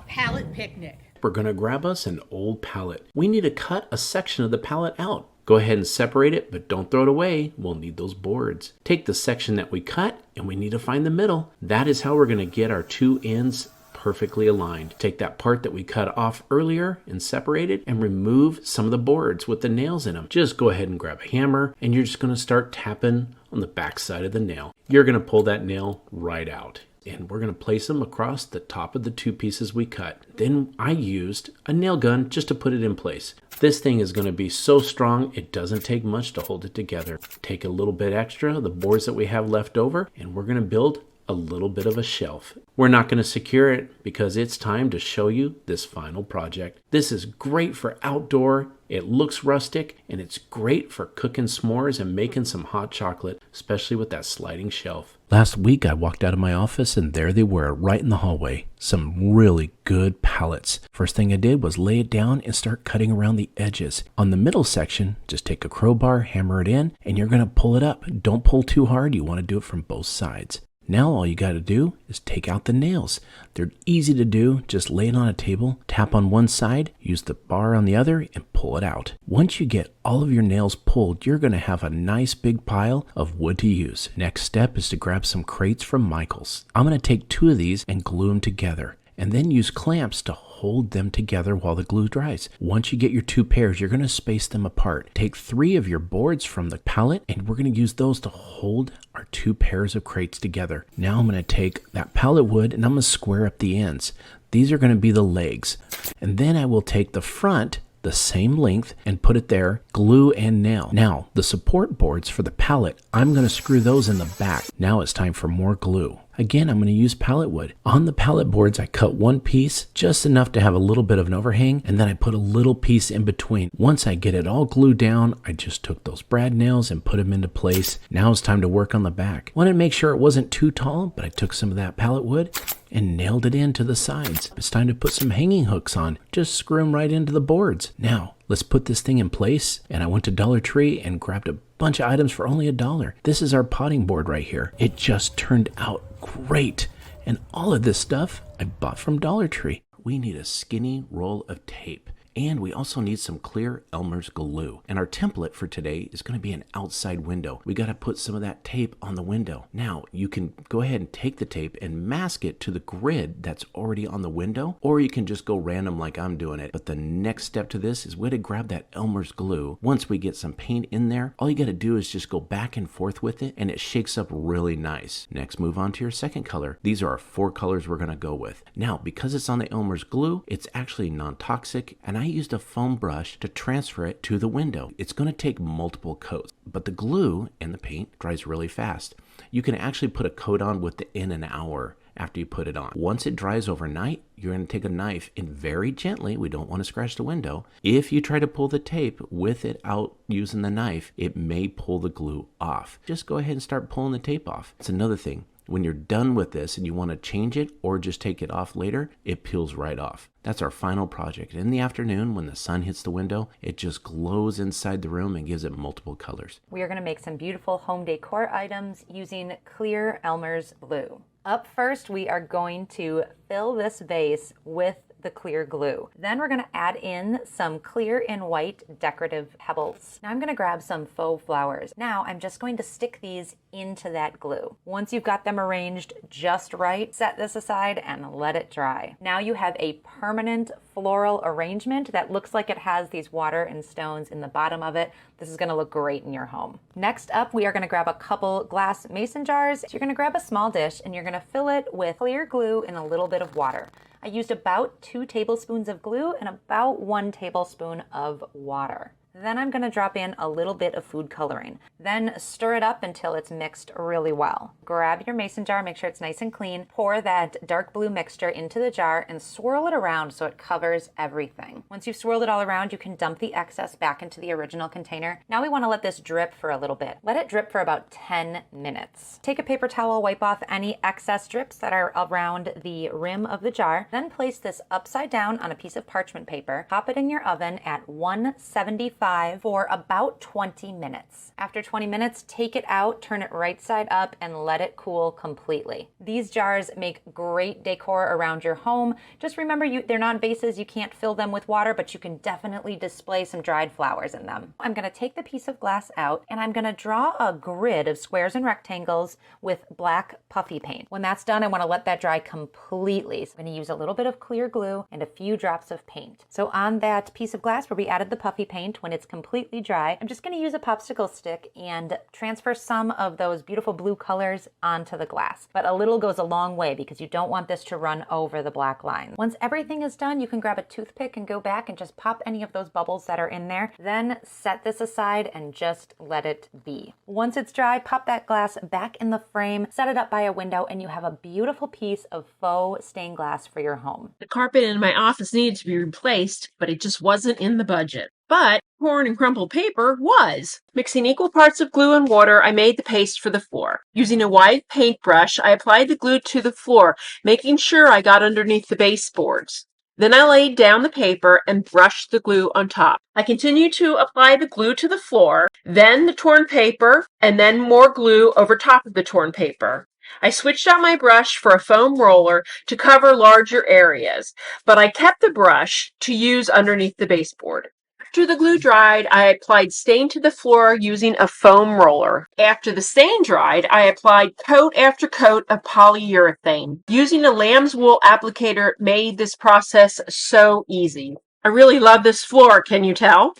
pallet picnic. We're going to grab us an old pallet. We need to cut a section of the pallet out. Go ahead and separate it, but don't throw it away. We'll need those boards. Take the section that we cut, and we need to find the middle. That is how we're going to get our 2 ends perfectly aligned. Take that part that we cut off earlier and separate it and remove some of the boards with the nails in them. Just go ahead and grab a hammer, and you're just going to start tapping on the back side of the nail. You're going to pull that nail right out, and we're going to place them across the top of the 2 pieces we cut. Then I used a nail gun just to put it in place. This thing is going to be so strong, it doesn't take much to hold it together. Take a little bit extra, the boards that we have left over, and we're going to build a little bit of a shelf. We're not going to secure it because it's time to show you this final project. This is great for outdoor. It looks rustic, and it's great for cooking s'mores and making some hot chocolate, especially with that sliding shelf. Last week I walked out of my office and there they were right in the hallway. Some really good pallets. First thing I did was lay it down and start cutting around the edges. On the middle section, just take a crowbar, hammer it in, and you're going to pull it up. Don't pull too hard. You want to do it from both sides. Now all you got to do is take out the nails. They're easy to do. Just lay it on a table, tap on one side, use the bar on the other, and pull it out. Once you get all of your nails pulled, you're going to have a nice big pile of wood to use. Next step is to grab some crates from Michael's. I'm going to take 2 of these and glue them together. and then use clamps to hold them together while the glue dries. Once you get your 2 pairs, you're going to space them apart. Take 3 of your boards from the pallet, and we're going to use those to hold our 2 pairs of crates together. Now I'm going to take that pallet wood and I'm going to square up the ends. These are going to be the legs. And then I will take the front, the same length, and put it there, glue and nail. Now, the support boards for the pallet, I'm going to screw those in the back. Now it's time for more glue. Again, I'm going to use pallet wood. On the pallet boards, I cut 1 piece, just enough to have a little bit of an overhang, and then I put a little piece in between. Once I get it all glued down, I just took those brad nails and put them into place. Now it's time to work on the back. Wanted to make sure it wasn't too tall, but I took some of that pallet wood and nailed it into the sides. It's time to put some hanging hooks on. Just screw them right into the boards. Now, let's put this thing in place. And I went to Dollar Tree and grabbed a bunch of items for only $1. This is our potting board right here. It just turned out great. And all of this stuff I bought from Dollar Tree. We need a skinny roll of tape. And we also need some clear Elmer's glue. And our template for today is going to be an outside window. We got to put some of that tape on the window. Now, you can go ahead and take the tape and mask it to the grid that's already on the window, or you can just go random like I'm doing it. But the next step to this is we had to grab that Elmer's glue. Once we get some paint in there, all you got to do is just go back and forth with it, and it shakes up really nice. Next, move on to your second color. These are our 4 colors we're going to go with. Now, because it's on the Elmer's glue, it's actually non-toxic, and I used a foam brush to transfer it to the window. It's going to take multiple coats, but the glue and the paint dries really fast. You can actually put a coat on within an hour after you put it on. Once it dries overnight, you're going to take a knife and very gently, we don't want to scratch the window. If you try to pull the tape with it out using the knife, it may pull the glue off. Just go ahead and start pulling the tape off. It's another thing. When you're done with this and you want to change it or just take it off later, it peels right off. That's our final project. In the afternoon, when the sun hits the window, it just glows inside the room and gives it multiple colors. We are going to make some beautiful home decor items using clear Elmer's glue. Up first, we are going to fill this vase with the clear glue. Then we're going to add in some clear and white decorative pebbles. Now I'm going to grab some faux flowers. Now I'm just going to stick these into that glue. Once you've got them arranged just right, set this aside and let it dry. Now you have a permanent floral arrangement that looks like it has these water and stones in the bottom of it. This is going to look great in your home. Next up, we are going to grab a couple glass mason jars. So you're going to grab a small dish and you're going to fill it with clear glue and a little bit of water. I used about 2 tablespoons of glue and about 1 tablespoon of water. Then I'm going to drop in a little bit of food coloring. Then stir it up until it's mixed really well. Grab your mason jar, make sure it's nice and clean. Pour that dark blue mixture into the jar and swirl it around so it covers everything. Once you've swirled it all around, you can dump the excess back into the original container. Now we want to let this drip for a little bit. Let it drip for about 10 minutes. Take a paper towel, wipe off any excess drips that are around the rim of the jar. Then place this upside down on a piece of parchment paper. Pop it in your oven at 175 for about 20 minutes. After 20 minutes, take it out, turn it right side up, and let it cool completely. These jars make great decor around your home. Just remember, they're not vases. You can't fill them with water, but you can definitely display some dried flowers in them. I'm going to take the piece of glass out, and I'm going to draw a grid of squares and rectangles with black puffy paint. When that's done, I want to let that dry completely. So I'm going to use a little bit of clear glue and a few drops of paint. So on that piece of glass where we added the puffy paint, when it's completely dry, I'm just going to use a popsicle stick and transfer some of those beautiful blue colors onto the glass. But a little goes a long way because you don't want this to run over the black line. Once everything is done, you can grab a toothpick and go back and just pop any of those bubbles that are in there. Then set this aside and just let it be. Once it's dry, pop that glass back in the frame, set it up by a window, and you have a beautiful piece of faux stained glass for your home. The carpet in my office needed to be replaced, but it just wasn't in the budget. But torn and crumpled paper was. Mixing equal parts of glue and water, I made the paste for the floor. Using a wide paintbrush, I applied the glue to the floor, making sure I got underneath the baseboards. Then I laid down the paper and brushed the glue on top. I continued to apply the glue to the floor, then the torn paper, and then more glue over top of the torn paper. I switched out my brush for a foam roller to cover larger areas, but I kept the brush to use underneath the baseboard. After the glue dried, I applied stain to the floor using a foam roller. After the stain dried, I applied coat after coat of polyurethane. Using a lamb's wool applicator made this process so easy. I really love this floor, can you tell?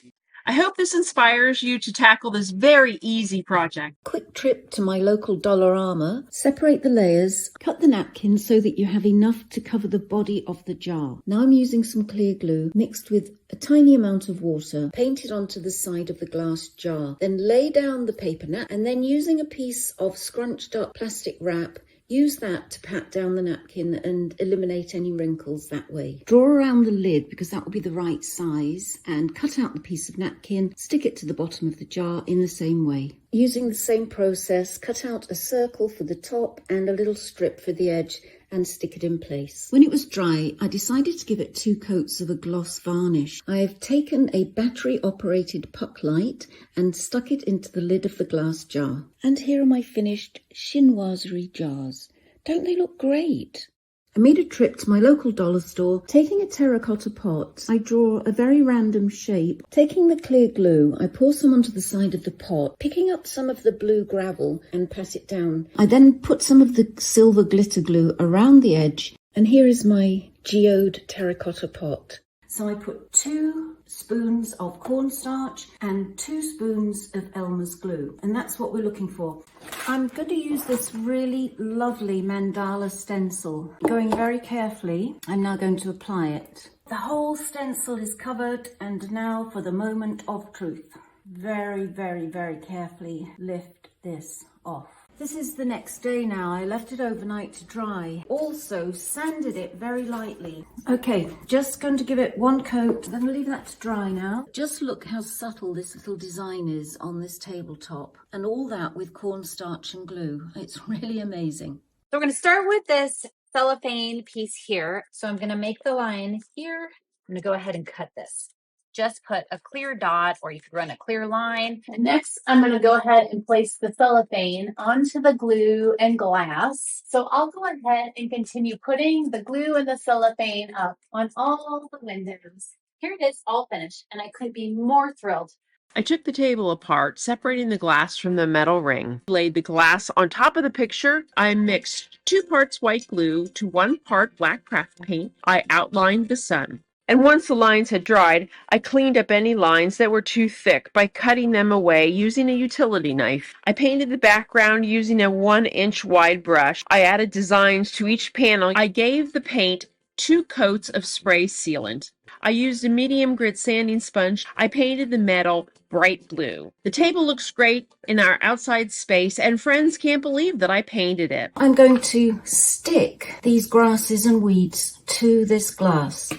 I hope this inspires you to tackle this very easy project. Quick trip to my local Dollarama. Separate the layers, cut the napkin so that you have enough to cover the body of the jar. Now I'm using some clear glue mixed with a tiny amount of water, paint it onto the side of the glass jar. Then lay down the paper napkin and then using a piece of scrunched up plastic wrap, use that to pat down the napkin and eliminate any wrinkles that way. Draw around the lid because that will be the right size and cut out the piece of napkin, stick it to the bottom of the jar in the same way. Using the same process, cut out a circle for the top and a little strip for the edge and stick it in place. When it was dry, I decided to give it 2 coats of a gloss varnish. I have taken a battery-operated puck light and stuck it into the lid of the glass jar. And here are my finished chinoiserie jars. Don't they look great? I made a trip to my local dollar store. Taking a terracotta pot, I draw a very random shape. Taking the clear glue, I pour some onto the side of the pot, picking up some of the blue gravel and pat it down. I then put some of the silver glitter glue around the edge, and here is my geode terracotta pot. So I put 2 spoons of cornstarch and 2 spoons of Elmer's glue, and that's what we're looking for. I'm going to use this really lovely mandala stencil. Going very carefully, I'm now going to apply it. The whole stencil is covered, and now for the moment of truth. Very, very, very carefully lift this off. This is the next day now. I left it overnight to dry. Also sanded it very lightly. Okay, just going to give it 1 coat. Then leave that to dry now. Just look how subtle this little design is on this tabletop. And all that with cornstarch and glue. It's really amazing. So we're going to start with this cellophane piece here. So I'm going to make the line here. I'm going to go ahead and cut this. Just put a clear dot, or you could run a clear line. And next, I'm going to go ahead and place the cellophane onto the glue and glass. So I'll go ahead and continue putting the glue and the cellophane up on all the windows. Here it is, all finished, and I couldn't be more thrilled. I took the table apart, separating the glass from the metal ring. Laid the glass on top of the picture. I mixed 2 parts white glue to 1 part black craft paint. I outlined the sun. And once the lines had dried, I cleaned up any lines that were too thick by cutting them away using a utility knife. I painted the background using a 1-inch wide brush. I added designs to each panel. I gave the paint 2 coats of spray sealant. I used a medium grit sanding sponge. I painted the metal bright blue. The table looks great in our outside space, and friends can't believe that I painted it. I'm going to stick these grasses and weeds to this glass.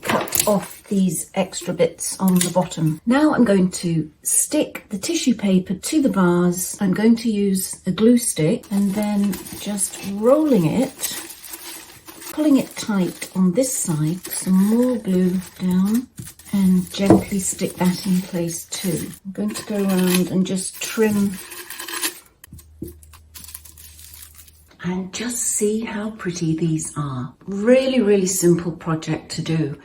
Cut off these extra bits on the bottom. Now I'm going to stick the tissue paper to the vase. I'm going to use a glue stick and then just rolling it, pulling it tight on this side, some more glue down, and gently stick that in place too. I'm going to go around and just trim and just see how pretty these are. Really, really simple project to do.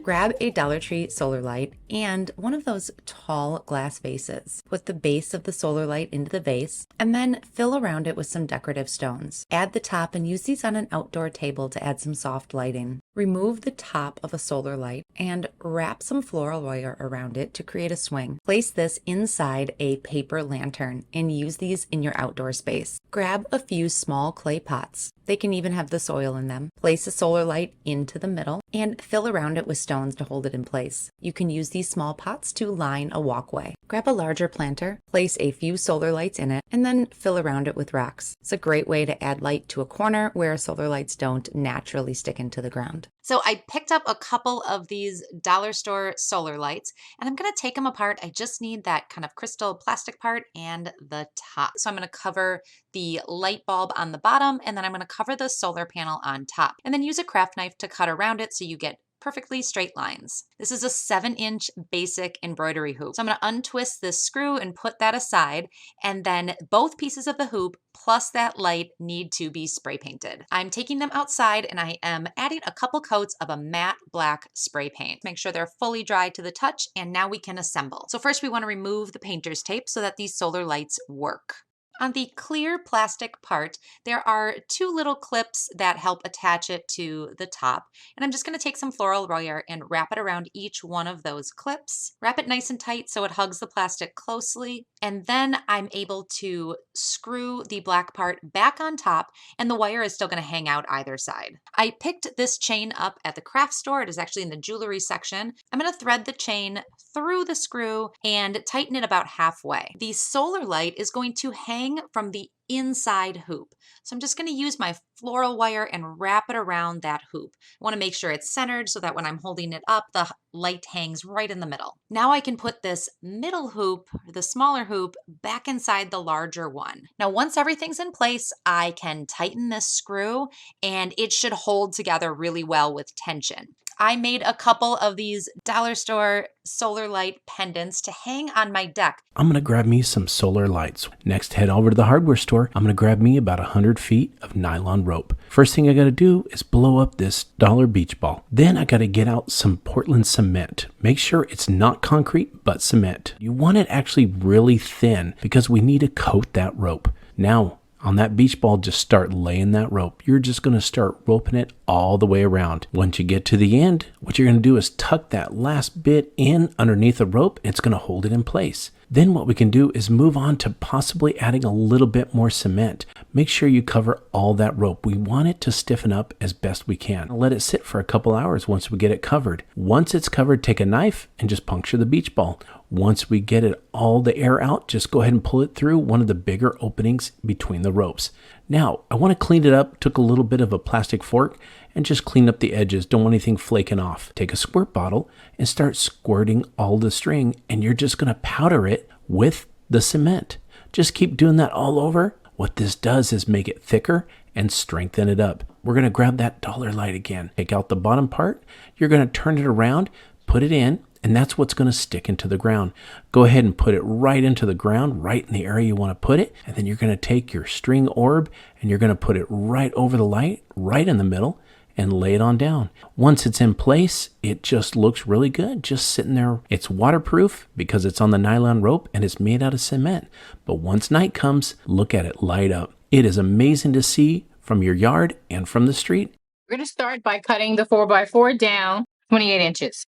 Grab a Dollar Tree solar light and one of those tall glass vases. Put the base of the solar light into the vase and then fill around it with some decorative stones. Add the top and use these on an outdoor table to add some soft lighting. Remove the top of a solar light and wrap some floral wire around it to create a swing. Place this inside a paper lantern and use these in your outdoor space. Grab a few small clay pots. They can even have the soil in them. Place a solar light into the middle and fill around it with stones to hold it in place. You can use these small pots to line a walkway. Grab a larger planter, place a few solar lights in it, and then fill around it with rocks. It's a great way to add light to a corner where solar lights don't naturally stick into the ground. So I picked up a couple of these dollar store solar lights, and I'm going to take them apart. I just need that kind of crystal plastic part and the top. So I'm going to cover the light bulb on the bottom, and then I'm going to cover the solar panel on top, and then use a craft knife to cut around it so you get perfectly straight lines. This is a 7-inch basic embroidery hoop. So I'm going to untwist this screw and put that aside, and then both pieces of the hoop plus that light need to be spray painted. I'm taking them outside and I am adding a couple coats of a matte black spray paint. Make sure they're fully dry to the touch, and now we can assemble. So first we want to remove the painter's tape so that these solar lights work. On the clear plastic part, there are 2 little clips that help attach it to the top. And I'm just going to take some floral wire and wrap it around each one of those clips. Wrap it nice and tight so it hugs the plastic closely. And then I'm able to screw the black part back on top, and the wire is still going to hang out either side. I picked this chain up at the craft store. It is actually in the jewelry section. I'm going to thread the chain through the screw and tighten it about halfway. The solar light is going to hang from the inside hoop. So I'm just going to use my floral wire and wrap it around that hoop. I want to make sure it's centered so that when I'm holding it up, the light hangs right in the middle. Now I can put this middle hoop, the smaller hoop, back inside the larger one. Now once everything's in place, I can tighten this screw and it should hold together really well with tension. I made a couple of these dollar store solar light pendants to hang on my deck. I'm going to grab me some solar lights. Next, head over to the hardware store. I'm going to grab me about 100 feet of nylon rope. First thing I got to do is blow up this dollar beach ball. Then I got to get out some Portland cement. Make sure it's not concrete, but cement. You want it actually really thin because we need to coat that rope. Now, on that beach ball, just start laying that rope. You're just going to start roping it all the way around. Once you get to the end, what you're going to do is tuck that last bit in underneath the rope, and it's going to hold it in place. Then what we can do is move on to possibly adding a little bit more cement. Make sure you cover all that rope. We want it to stiffen up as best we can. Let it sit for a couple hours once we get it covered. Once it's covered, take a knife and just puncture the beach ball. Once we get it all the air out, just go ahead and pull it through one of the bigger openings between the ropes. Now, I want to clean it up. Took a little bit of a plastic fork and just clean up the edges. Don't want anything flaking off. Take a squirt bottle and start squirting all the string, and you're just going to powder it with the cement. Just keep doing that all over. What this does is make it thicker and strengthen it up. We're going to grab that dollar light again. Take out the bottom part. You're going to turn it around, put it in, and that's what's going to stick into the ground. Go ahead and put it right into the ground, right in the area you want to put it. And then you're going to take your string orb and you're going to put it right over the light, right in the middle, and lay it on down. Once it's in place, it just looks really good, just sitting there. It's waterproof because it's on the nylon rope and it's made out of cement. But once night comes, look at it light up. It is amazing to see from your yard and from the street. We're going to start by cutting the 4x4 down 28 inches.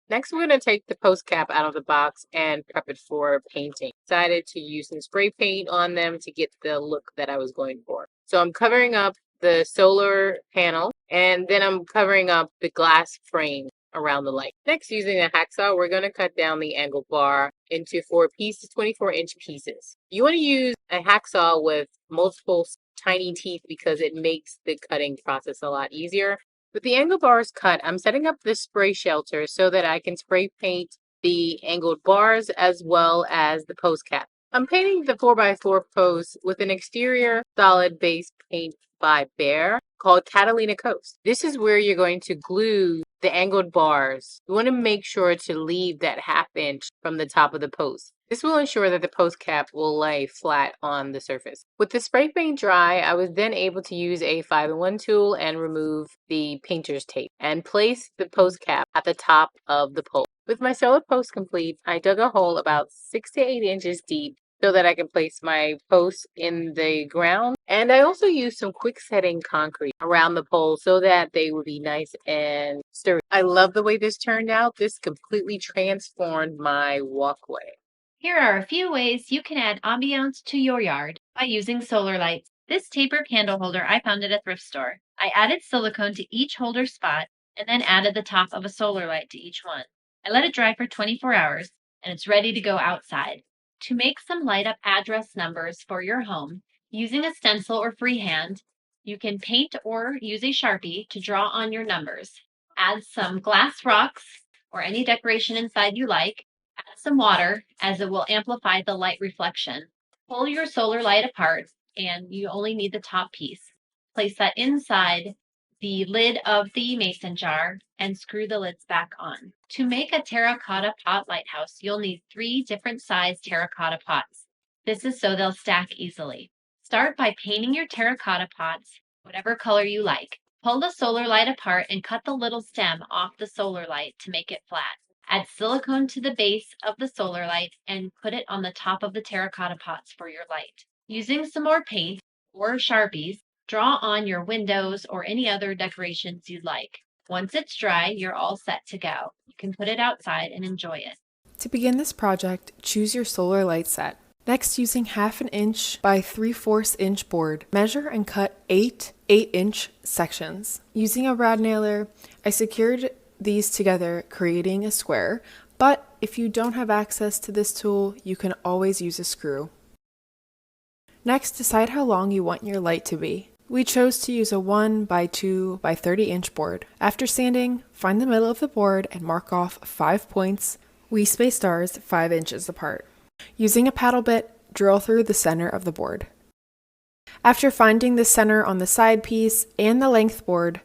Next, we're going to take the post cap out of the box and prep it for painting. Decided to use some spray paint on them to get the look that I was going for. So I'm covering up the solar panel, and then I'm covering up the glass frame around the light. Next, using a hacksaw, we're going to cut down the angle bar into 4 pieces, 24-inch pieces. You want to use a hacksaw with multiple tiny teeth because it makes the cutting process a lot easier. With the angle bars cut, I'm setting up this spray shelter so that I can spray paint the angled bars as well as the post cap. I'm painting the 4x4 post with an exterior solid base paint by Behr called Catalina Coast. This is where you're going to glue the angled bars. You want to make sure to leave that ½ inch from the top of the post. This will ensure that the post cap will lay flat on the surface. With the spray paint dry, I was then able to use a 5-in-1 tool and remove the painter's tape and place the post cap at the top of the pole. With my solar post complete, I dug a hole about 6 to 8 inches deep so that I can place my posts in the ground. And I also used some quick setting concrete around the pole so that they would be nice and sturdy. I love the way this turned out. This completely transformed my walkway. Here are a few ways you can add ambiance to your yard by using solar lights. This taper candle holder I found at a thrift store. I added silicone to each holder spot and then added the top of a solar light to each one. I let it dry for 24 hours, and it's ready to go outside. To make some light up address numbers for your home, using a stencil or freehand, you can paint or use a Sharpie to draw on your numbers. Add some glass rocks or any decoration inside you like. Add some water, as it will amplify the light reflection. Pull your solar light apart, and you only need the top piece. Place that inside the lid of the mason jar and screw the lids back on. To make a terracotta pot lighthouse, you'll need 3 different size terracotta pots. This is so they'll stack easily. Start by painting your terracotta pots whatever color you like. Pull the solar light apart and cut the little stem off the solar light to make it flat. Add silicone to the base of the solar light and put it on the top of the terracotta pots for your light. Using some more paint or Sharpies, draw on your windows or any other decorations you'd like. Once it's dry, you're all set to go. You can put it outside and enjoy it. To begin this project, choose your solar light set. Next, using 1/2 inch by 3/4 inch board, measure and cut 8 8-inch sections. Using a rad nailer, I secured these together, creating a square, but if you don't have access to this tool, you can always use a screw. Next, decide how long you want your light to be. We chose to use a 1 by 2 by 30 inch board. After sanding, find the middle of the board and mark off 5 points. We spaced ours 5 inches apart. Using a paddle bit, drill through the center of the board. After finding the center on the side piece and the length board,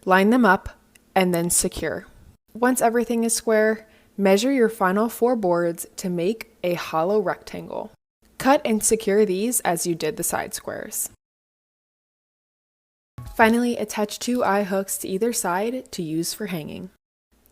line them up and then secure. Once everything is square, measure your final 4 boards to make a hollow rectangle. Cut and secure these as you did the side squares. Finally, attach 2 eye hooks to either side to use for hanging.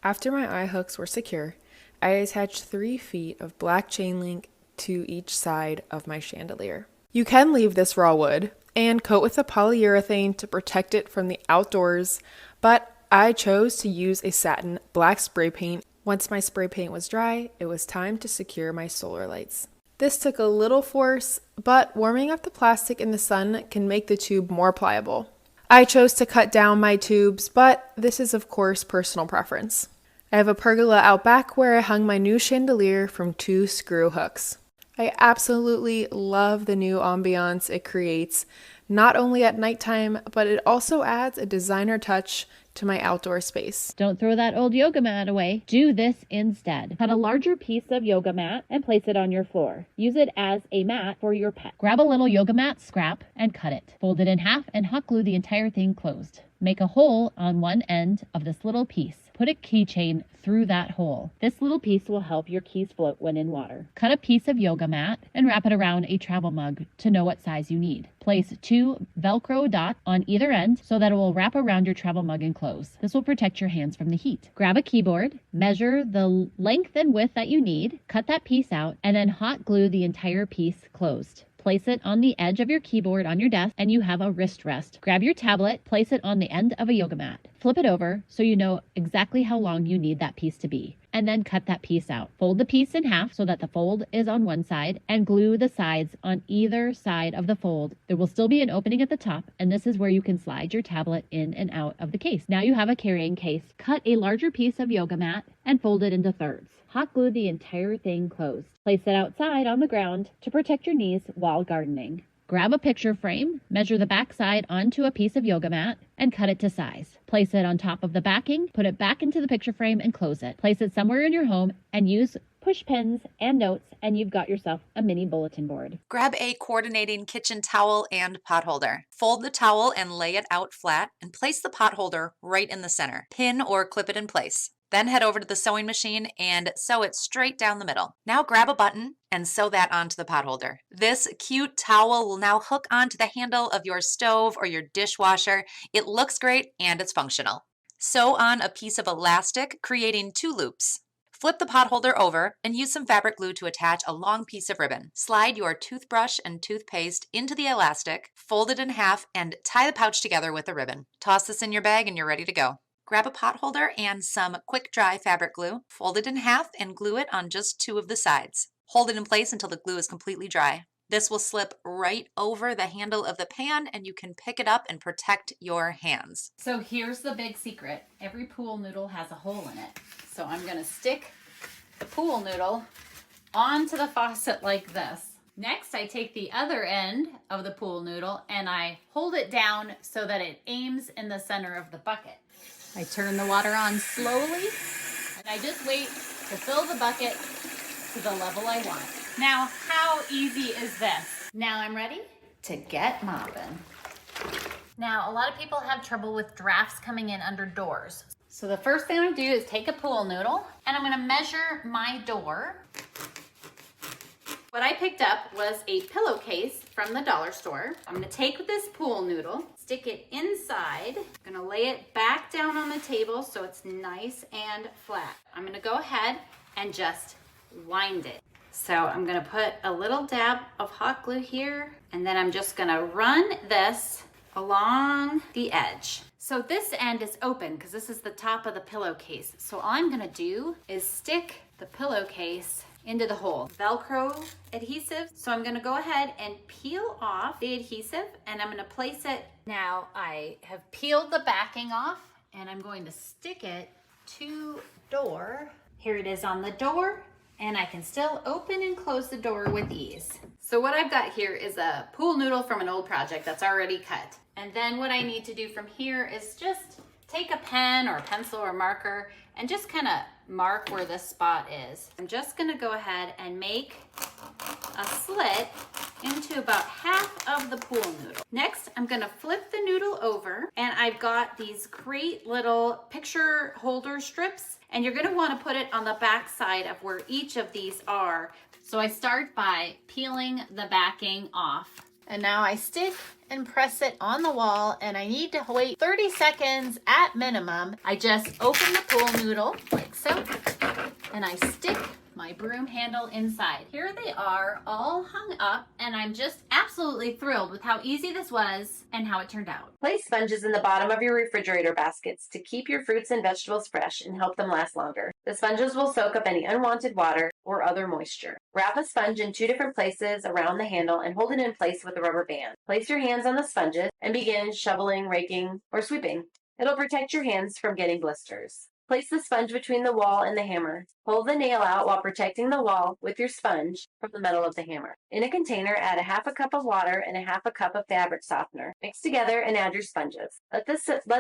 After my eye hooks were secure, I attached 3 feet of black chain link to each side of my chandelier. You can leave this raw wood and coat with a polyurethane to protect it from the outdoors, but I chose to use a satin black spray paint. Once my spray paint was dry, it was time to secure my solar lights. This took a little force, but warming up the plastic in the sun can make the tube more pliable. I chose to cut down my tubes, but this is of course personal preference. I have a pergola out back where I hung my new chandelier from 2 screw hooks. I absolutely love the new ambiance it creates, not only at nighttime, but it also adds a designer touch to my outdoor space. Don't throw that old yoga mat away. Do this instead. Cut a larger piece of yoga mat and place it on your floor. Use it as a mat for your pet. Grab a little yoga mat scrap and cut it. Fold it in half and hot glue the entire thing closed. Make a hole on one end of this little piece. Put a keychain through that hole. This little piece will help your keys float when in water. Cut a piece of yoga mat and wrap it around a travel mug to know what size you need. Place 2 Velcro dots on either end so that it will wrap around your travel mug and close. This will protect your hands from the heat. Grab a keyboard, measure the length and width that you need, cut that piece out, and then hot glue the entire piece closed. Place it on the edge of your keyboard on your desk and you have a wrist rest. Grab your tablet, place it on the end of a yoga mat. Flip it over so you know exactly how long you need that piece to be. And then cut that piece out. Fold the piece in half so that the fold is on one side and glue the sides on either side of the fold. There will still be an opening at the top, and this is where you can slide your tablet in and out of the case. Now you have a carrying case. Cut a larger piece of yoga mat and fold it into thirds. Hot glue the entire thing closed. Place it outside on the ground to protect your knees while gardening. Grab a picture frame, measure the back side onto a piece of yoga mat, and cut it to size. Place it on top of the backing, put it back into the picture frame, and close it. Place it somewhere in your home and use push pins and notes, and you've got yourself a mini bulletin board. Grab a coordinating kitchen towel and pot holder. Fold the towel and lay it out flat and place the pot holder right in the center. Pin or clip it in place. Then head over to the sewing machine and sew it straight down the middle. Now grab a button and sew that onto the pot holder. This cute towel will now hook onto the handle of your stove or your dishwasher. It looks great and it's functional. Sew on a piece of elastic, creating 2 loops. Flip the pot holder over and use some fabric glue to attach a long piece of ribbon. Slide your toothbrush and toothpaste into the elastic, fold it in half, and tie the pouch together with a ribbon. Toss this in your bag and you're ready to go. Grab a pot holder and some quick dry fabric glue, fold it in half and glue it on just 2 of the sides. Hold it in place until the glue is completely dry. This will slip right over the handle of the pan and you can pick it up and protect your hands. So here's the big secret. Every pool noodle has a hole in it. So I'm going to stick the pool noodle onto the faucet like this. Next, I take the other end of the pool noodle and I hold it down so that it aims in the center of the bucket. I turn the water on slowly and I just wait to fill the bucket to the level I want. Now, how easy is this? Now I'm ready to get mopping. Now, a lot of people have trouble with drafts coming in under doors. So the first thing I'm gonna do is take a pool noodle and I'm gonna measure my door. What I picked up was a pillowcase from the dollar store. I'm gonna take this pool noodle, stick it inside. I'm gonna lay it back down on the table so it's nice and flat. I'm gonna go ahead and just wind it. So I'm gonna put a little dab of hot glue here, and then I'm just gonna run this along the edge. So this end is open because this is the top of the pillowcase. So all I'm gonna do is stick the pillowcase into the hole. Velcro adhesive. So I'm gonna go ahead and peel off the adhesive and I'm gonna place it. Now I have peeled the backing off and I'm going to stick it to the door. Here it is on the door. And I can still open and close the door with ease. So what I've got here is a pool noodle from an old project that's already cut. And then what I need to do from here is just take a pen or a pencil or marker and just kind of mark where this spot is. I'm just gonna go ahead and make a slit into about half of the pool noodle. Next, I'm gonna flip the noodle over and I've got these great little picture holder strips and you're gonna wanna put it on the back side of where each of these are. So I start by peeling the backing off. And now I stick and press it on the wall and I need to wait 30 seconds at minimum. I just open the pool noodle like so and I stick my broom handle inside. Here they are all hung up and I'm just absolutely thrilled with how easy this was and how it turned out. Place sponges in the bottom of your refrigerator baskets to keep your fruits and vegetables fresh and help them last longer. The sponges will soak up any unwanted water or other moisture. Wrap a sponge in 2 different places around the handle and hold it in place with a rubber band. Place your hands on the sponges and begin shoveling, raking, or sweeping. It'll protect your hands from getting blisters. Place the sponge between the wall and the hammer. Pull the nail out while protecting the wall with your sponge from the metal of the hammer. In a container, add a half a cup of water and a half a cup of fabric softener. Mix together and add your sponges. Let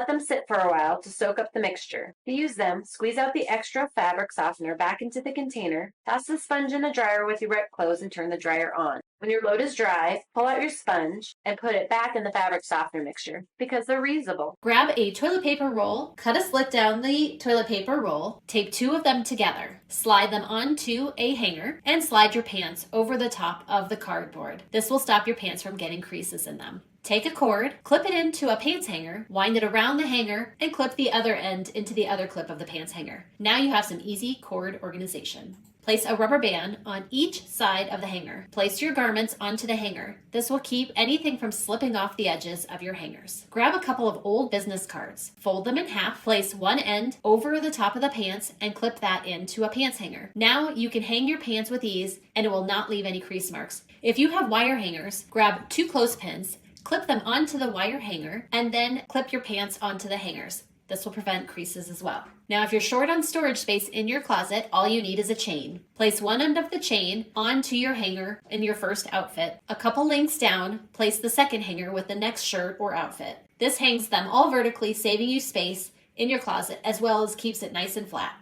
them sit for a while to soak up the mixture. To use them, squeeze out the extra fabric softener back into the container. Toss the sponge in the dryer with your wet clothes and turn the dryer on. When your load is dry, pull out your sponge and put it back in the fabric softener mixture because they're reusable. Grab a toilet paper roll, cut a slit down the toilet paper roll, tape 2 of them together, slide them onto a hanger, and slide your pants over the top of the cardboard. This will stop your pants from getting creases in them. Take a cord, clip it into a pants hanger, wind it around the hanger, and clip the other end into the other clip of the pants hanger. Now you have some easy cord organization. Place a rubber band on each side of the hanger. Place your garments onto the hanger. This will keep anything from slipping off the edges of your hangers. Grab a couple of old business cards. Fold them in half. Place one end over the top of the pants and clip that into a pants hanger. Now you can hang your pants with ease and it will not leave any crease marks. If you have wire hangers, grab 2 clothespins, clip them onto the wire hanger, and then clip your pants onto the hangers. This will prevent creases as well. Now, if you're short on storage space in your closet, all you need is a chain. Place one end of the chain onto your hanger in your first outfit. A couple lengths down, place the second hanger with the next shirt or outfit. This hangs them all vertically, saving you space in your closet as well as keeps it nice and flat.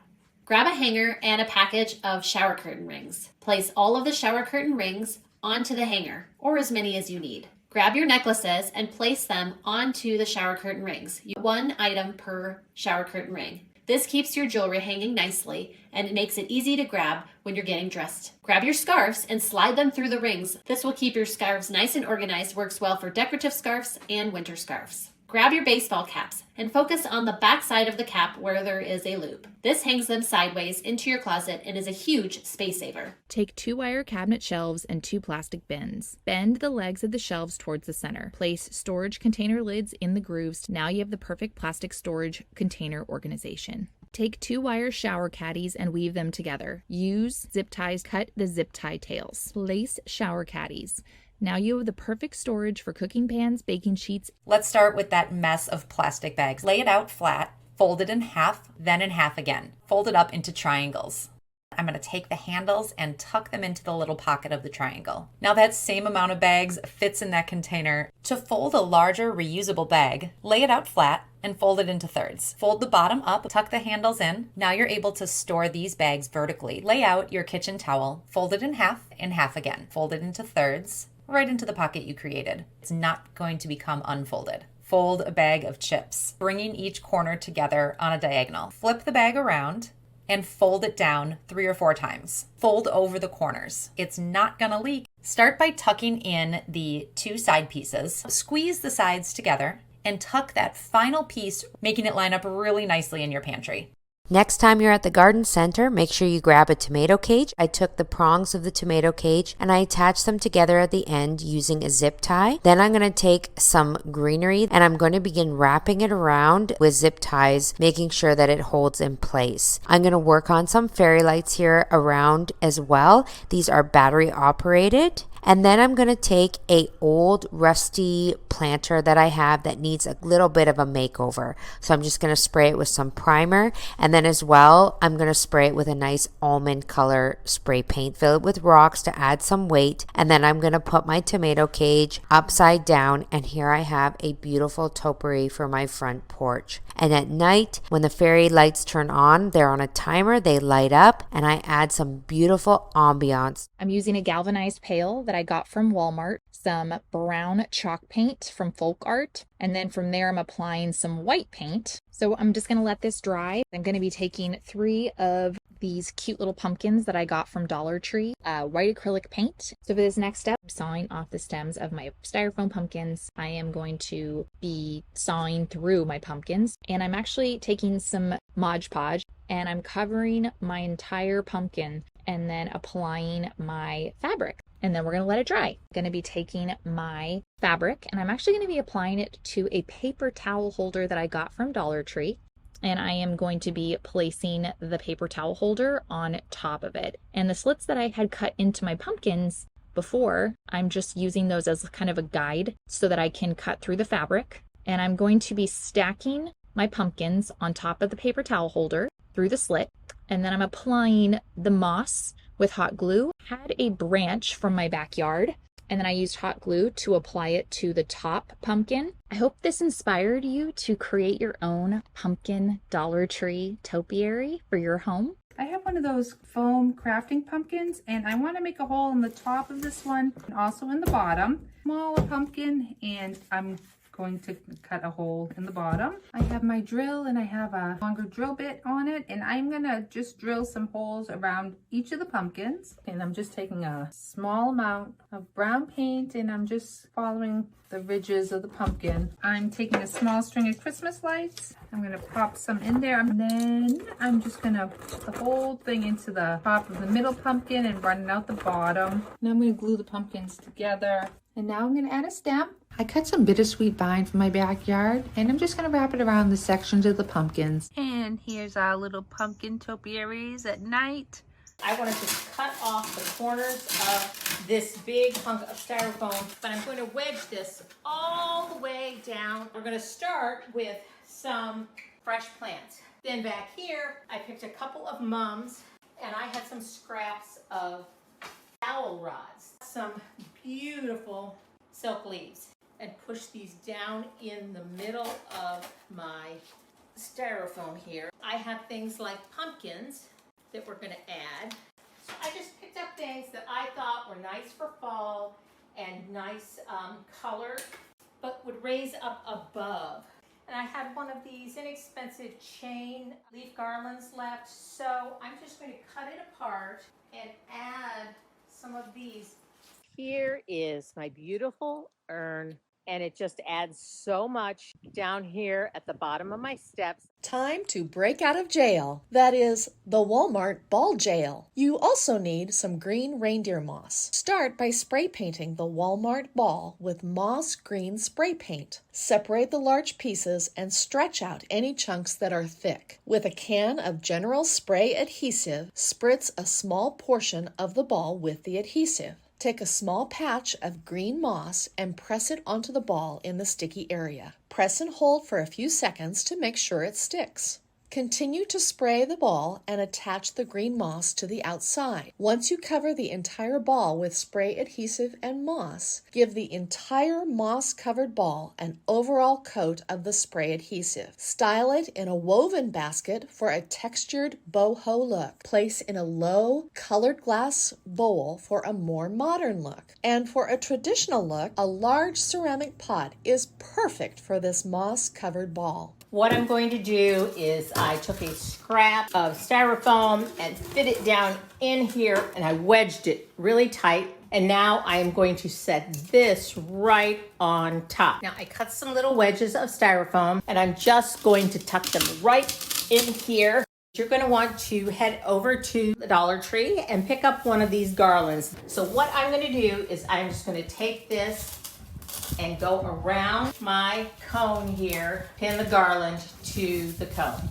Grab a hanger and a package of shower curtain rings. Place all of the shower curtain rings onto the hanger, or as many as you need. Grab your necklaces and place them onto the shower curtain rings. 1 item per shower curtain ring. This keeps your jewelry hanging nicely and it makes it easy to grab when you're getting dressed. Grab your scarves and slide them through the rings. This will keep your scarves nice and organized, works well for decorative scarves and winter scarves. Grab your baseball caps and focus on the back side of the cap where there is a loop. This hangs them sideways into your closet and is a huge space saver. Take 2 wire cabinet shelves and 2 plastic bins. Bend the legs of the shelves towards the center. Place storage container lids in the grooves. Now you have the perfect plastic storage container organization. Take 2 wire shower caddies and weave them together. Use zip ties, cut the zip tie tails. Place shower caddies. Now you have the perfect storage for cooking pans, baking sheets. Let's start with that mess of plastic bags. Lay it out flat, fold it in half, then in half again. Fold it up into triangles. I'm going to take the handles and tuck them into the little pocket of the triangle. Now that same amount of bags fits in that container. To fold a larger reusable bag, lay it out flat and fold it into thirds. Fold the bottom up, tuck the handles in. Now you're able to store these bags vertically. Lay out your kitchen towel, fold it in half again. Fold it into thirds, right into the pocket you created. It's not going to become unfolded. Fold a bag of chips, bringing each corner together on a diagonal. Flip the bag around and fold it down 3 or 4 times. Fold over the corners. It's not gonna leak. Start by tucking in the 2 side pieces. Squeeze the sides together and tuck that final piece, making it line up really nicely in your pantry. Next time you're at the garden center, make sure you grab a tomato cage. I took the prongs of the tomato cage and I attached them together at the end using a zip tie. Then I'm going to take some greenery and I'm going to begin wrapping it around with zip ties, making sure that it holds in place. I'm going to work on some fairy lights here around as well. These are battery operated. And then I'm going to take a old rusty planter that I have that needs a little bit of a makeover. So I'm just going to spray it with some primer. And then as well, I'm going to spray it with a nice almond color spray paint. Fill it with rocks to add some weight. And then I'm going to put my tomato cage upside down. And here I have a beautiful topiary for my front porch. And at night, when the fairy lights turn on, they're on a timer, they light up, and I add some beautiful ambiance. I'm using a galvanized pail that I got from Walmart, some brown chalk paint from Folk Art, and then from there I'm applying some white paint. So I'm just going to let this dry. I'm going to be taking 3 of these cute little pumpkins that I got from Dollar Tree, white acrylic paint. So for this next step, I'm sawing off the stems of my styrofoam pumpkins. I am going to be sawing through my pumpkins, and I'm actually taking some Mod Podge and I'm covering my entire pumpkin and then applying my fabric. And then we're going to let it dry. I'm going to be taking my fabric and I'm actually going to be applying it to a paper towel holder that I got from Dollar Tree. And I am going to be placing the paper towel holder on top of it. And the slits that I had cut into my pumpkins before, I'm just using those as kind of a guide so that I can cut through the fabric. And I'm going to be stacking my pumpkins on top of the paper towel holder through the slit. And then I'm applying the moss with hot glue. I had a branch from my backyard and then I used hot glue to apply it to the top pumpkin. I hope this inspired you to create your own pumpkin Dollar Tree topiary for your home. I have one of those foam crafting pumpkins and I want to make a hole in the top of this one and also in the bottom. Smaller pumpkin, and I'm going to cut a hole in the bottom. I have my drill and I have a longer drill bit on it, and I'm gonna just drill some holes around each of the pumpkins. And I'm just taking a small amount of brown paint and I'm just following the ridges of the pumpkin. I'm taking a small string of Christmas lights. I'm gonna pop some in there, and then I'm just gonna put the whole thing into the top of the middle pumpkin and run it out the bottom. Now I'm gonna glue the pumpkins together. And now I'm gonna add a stem. I cut some bittersweet vine from my backyard and I'm just gonna wrap it around the sections of the pumpkins. And here's our little pumpkin topiaries at night. I want to just cut off the corners of this big hunk of styrofoam, but I'm going to wedge this all the way down. We're going to start with some fresh plants. Then back here, I picked a couple of mums and I had some scraps of dowel rods, some beautiful silk leaves, and push these down in the middle of my styrofoam here. I have things like pumpkins that we're going to add. So I just picked up things that I thought were nice for fall and nice color, but would raise up above. And I had one of these inexpensive chain leaf garlands left, so I'm just going to cut it apart and add some of these. Here is my beautiful urn and it just adds so much down here at the bottom of my steps. Time to break out of jail. That is, the Walmart ball jail. You also need some green reindeer moss. Start by spray painting the Walmart ball with moss green spray paint. Separate the large pieces and stretch out any chunks that are thick. With a can of general spray adhesive, spritz a small portion of the ball with the adhesive. Take a small patch of green moss and press it onto the ball in the sticky area. Press and hold for a few seconds to make sure it sticks. Continue to spray the ball and attach the green moss to the outside. Once you cover the entire ball with spray adhesive and moss, give the entire moss-covered ball an overall coat of the spray adhesive. Style it in a woven basket for a textured boho look. Place in a low, colored glass bowl for a more modern look. And for a traditional look, a large ceramic pot is perfect for this moss-covered ball. What I'm going to do is I took a scrap of styrofoam and fit it down in here, and I wedged it really tight. And now I am going to set this right on top. Now I cut some little wedges of styrofoam, and I'm just going to tuck them right in here. You're going to want to head over to the Dollar Tree and pick up one of these garlands. So what I'm going to do is I'm just going to take this and go around my cone here, pin the garland to the cone.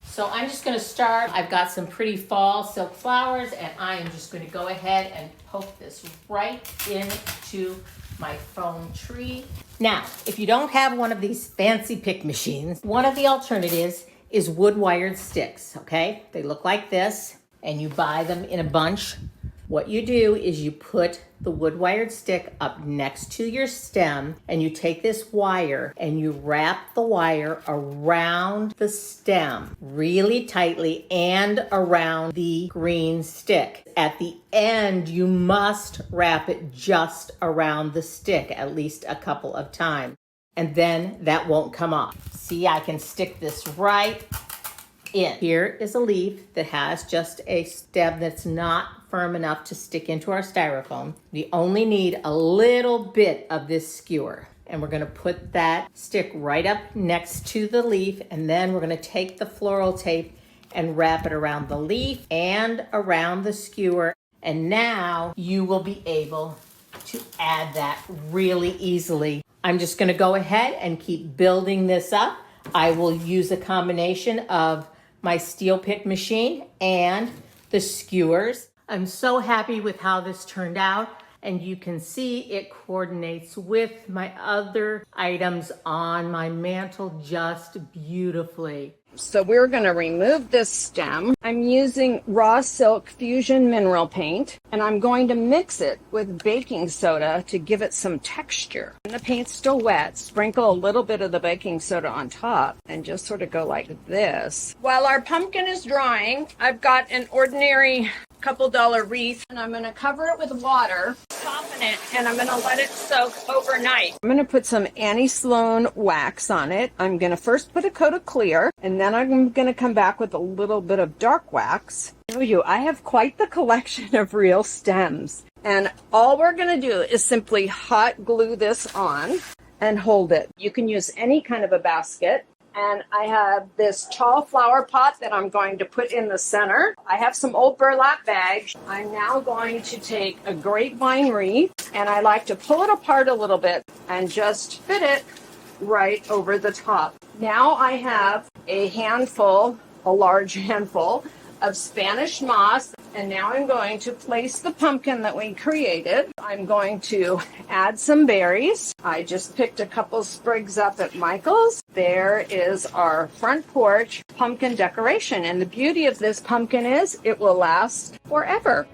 So I'm just going to start. I've got some pretty fall silk flowers, and I am just going to go ahead and poke this right into my foam tree. Now, if you don't have one of these fancy pick machines, one of the alternatives is wood wired sticks, okay? They look like this, and you buy them in a bunch. What you do is you put the wood wired stick up next to your stem, and you take this wire and you wrap the wire around the stem really tightly and around the green stick. At the end, you must wrap it just around the stick at least a couple of times, and then that won't come off. See, I can stick this right in. Here is a leaf that has just a stem that's not firm enough to stick into our styrofoam. We only need a little bit of this skewer, and we're going to put that stick right up next to the leaf, and then we're going to take the floral tape and wrap it around the leaf and around the skewer, and now you will be able to add that really easily. I'm just going to go ahead and keep building this up. I will use a combination of my steel pick machine and the skewers. I'm so happy with how this turned out, and you can see it coordinates with my other items on my mantle just beautifully. So we're going to remove this stem. I'm using raw silk fusion mineral paint, and I'm going to mix it with baking soda to give it some texture. And the paint's still wet, sprinkle a little bit of the baking soda on top and just sort of go like this. While our pumpkin is drying, I've got an ordinary $couple wreath, and I'm going to cover it with water, soften it, and I'm going to let it soak overnight. I'm going to put some Annie Sloan wax on it. I'm going to first put a coat of clear, and then I'm going to come back with a little bit of dark wax. I have quite the collection of real stems, and all we're going to do is simply hot glue this on and hold it. You can use any kind of a basket. And I have this tall flower pot that I'm going to put in the center. I have some old burlap bags. I'm now going to take a grapevine wreath, and I like to pull it apart a little bit and just fit it right over the top. Now I have a large handful of Spanish moss, and now I'm going to place the pumpkin that we created. I'm going to add some berries. I just picked a couple sprigs up at Michael's. There is our front porch pumpkin decoration, and the beauty of this pumpkin is it will last forever.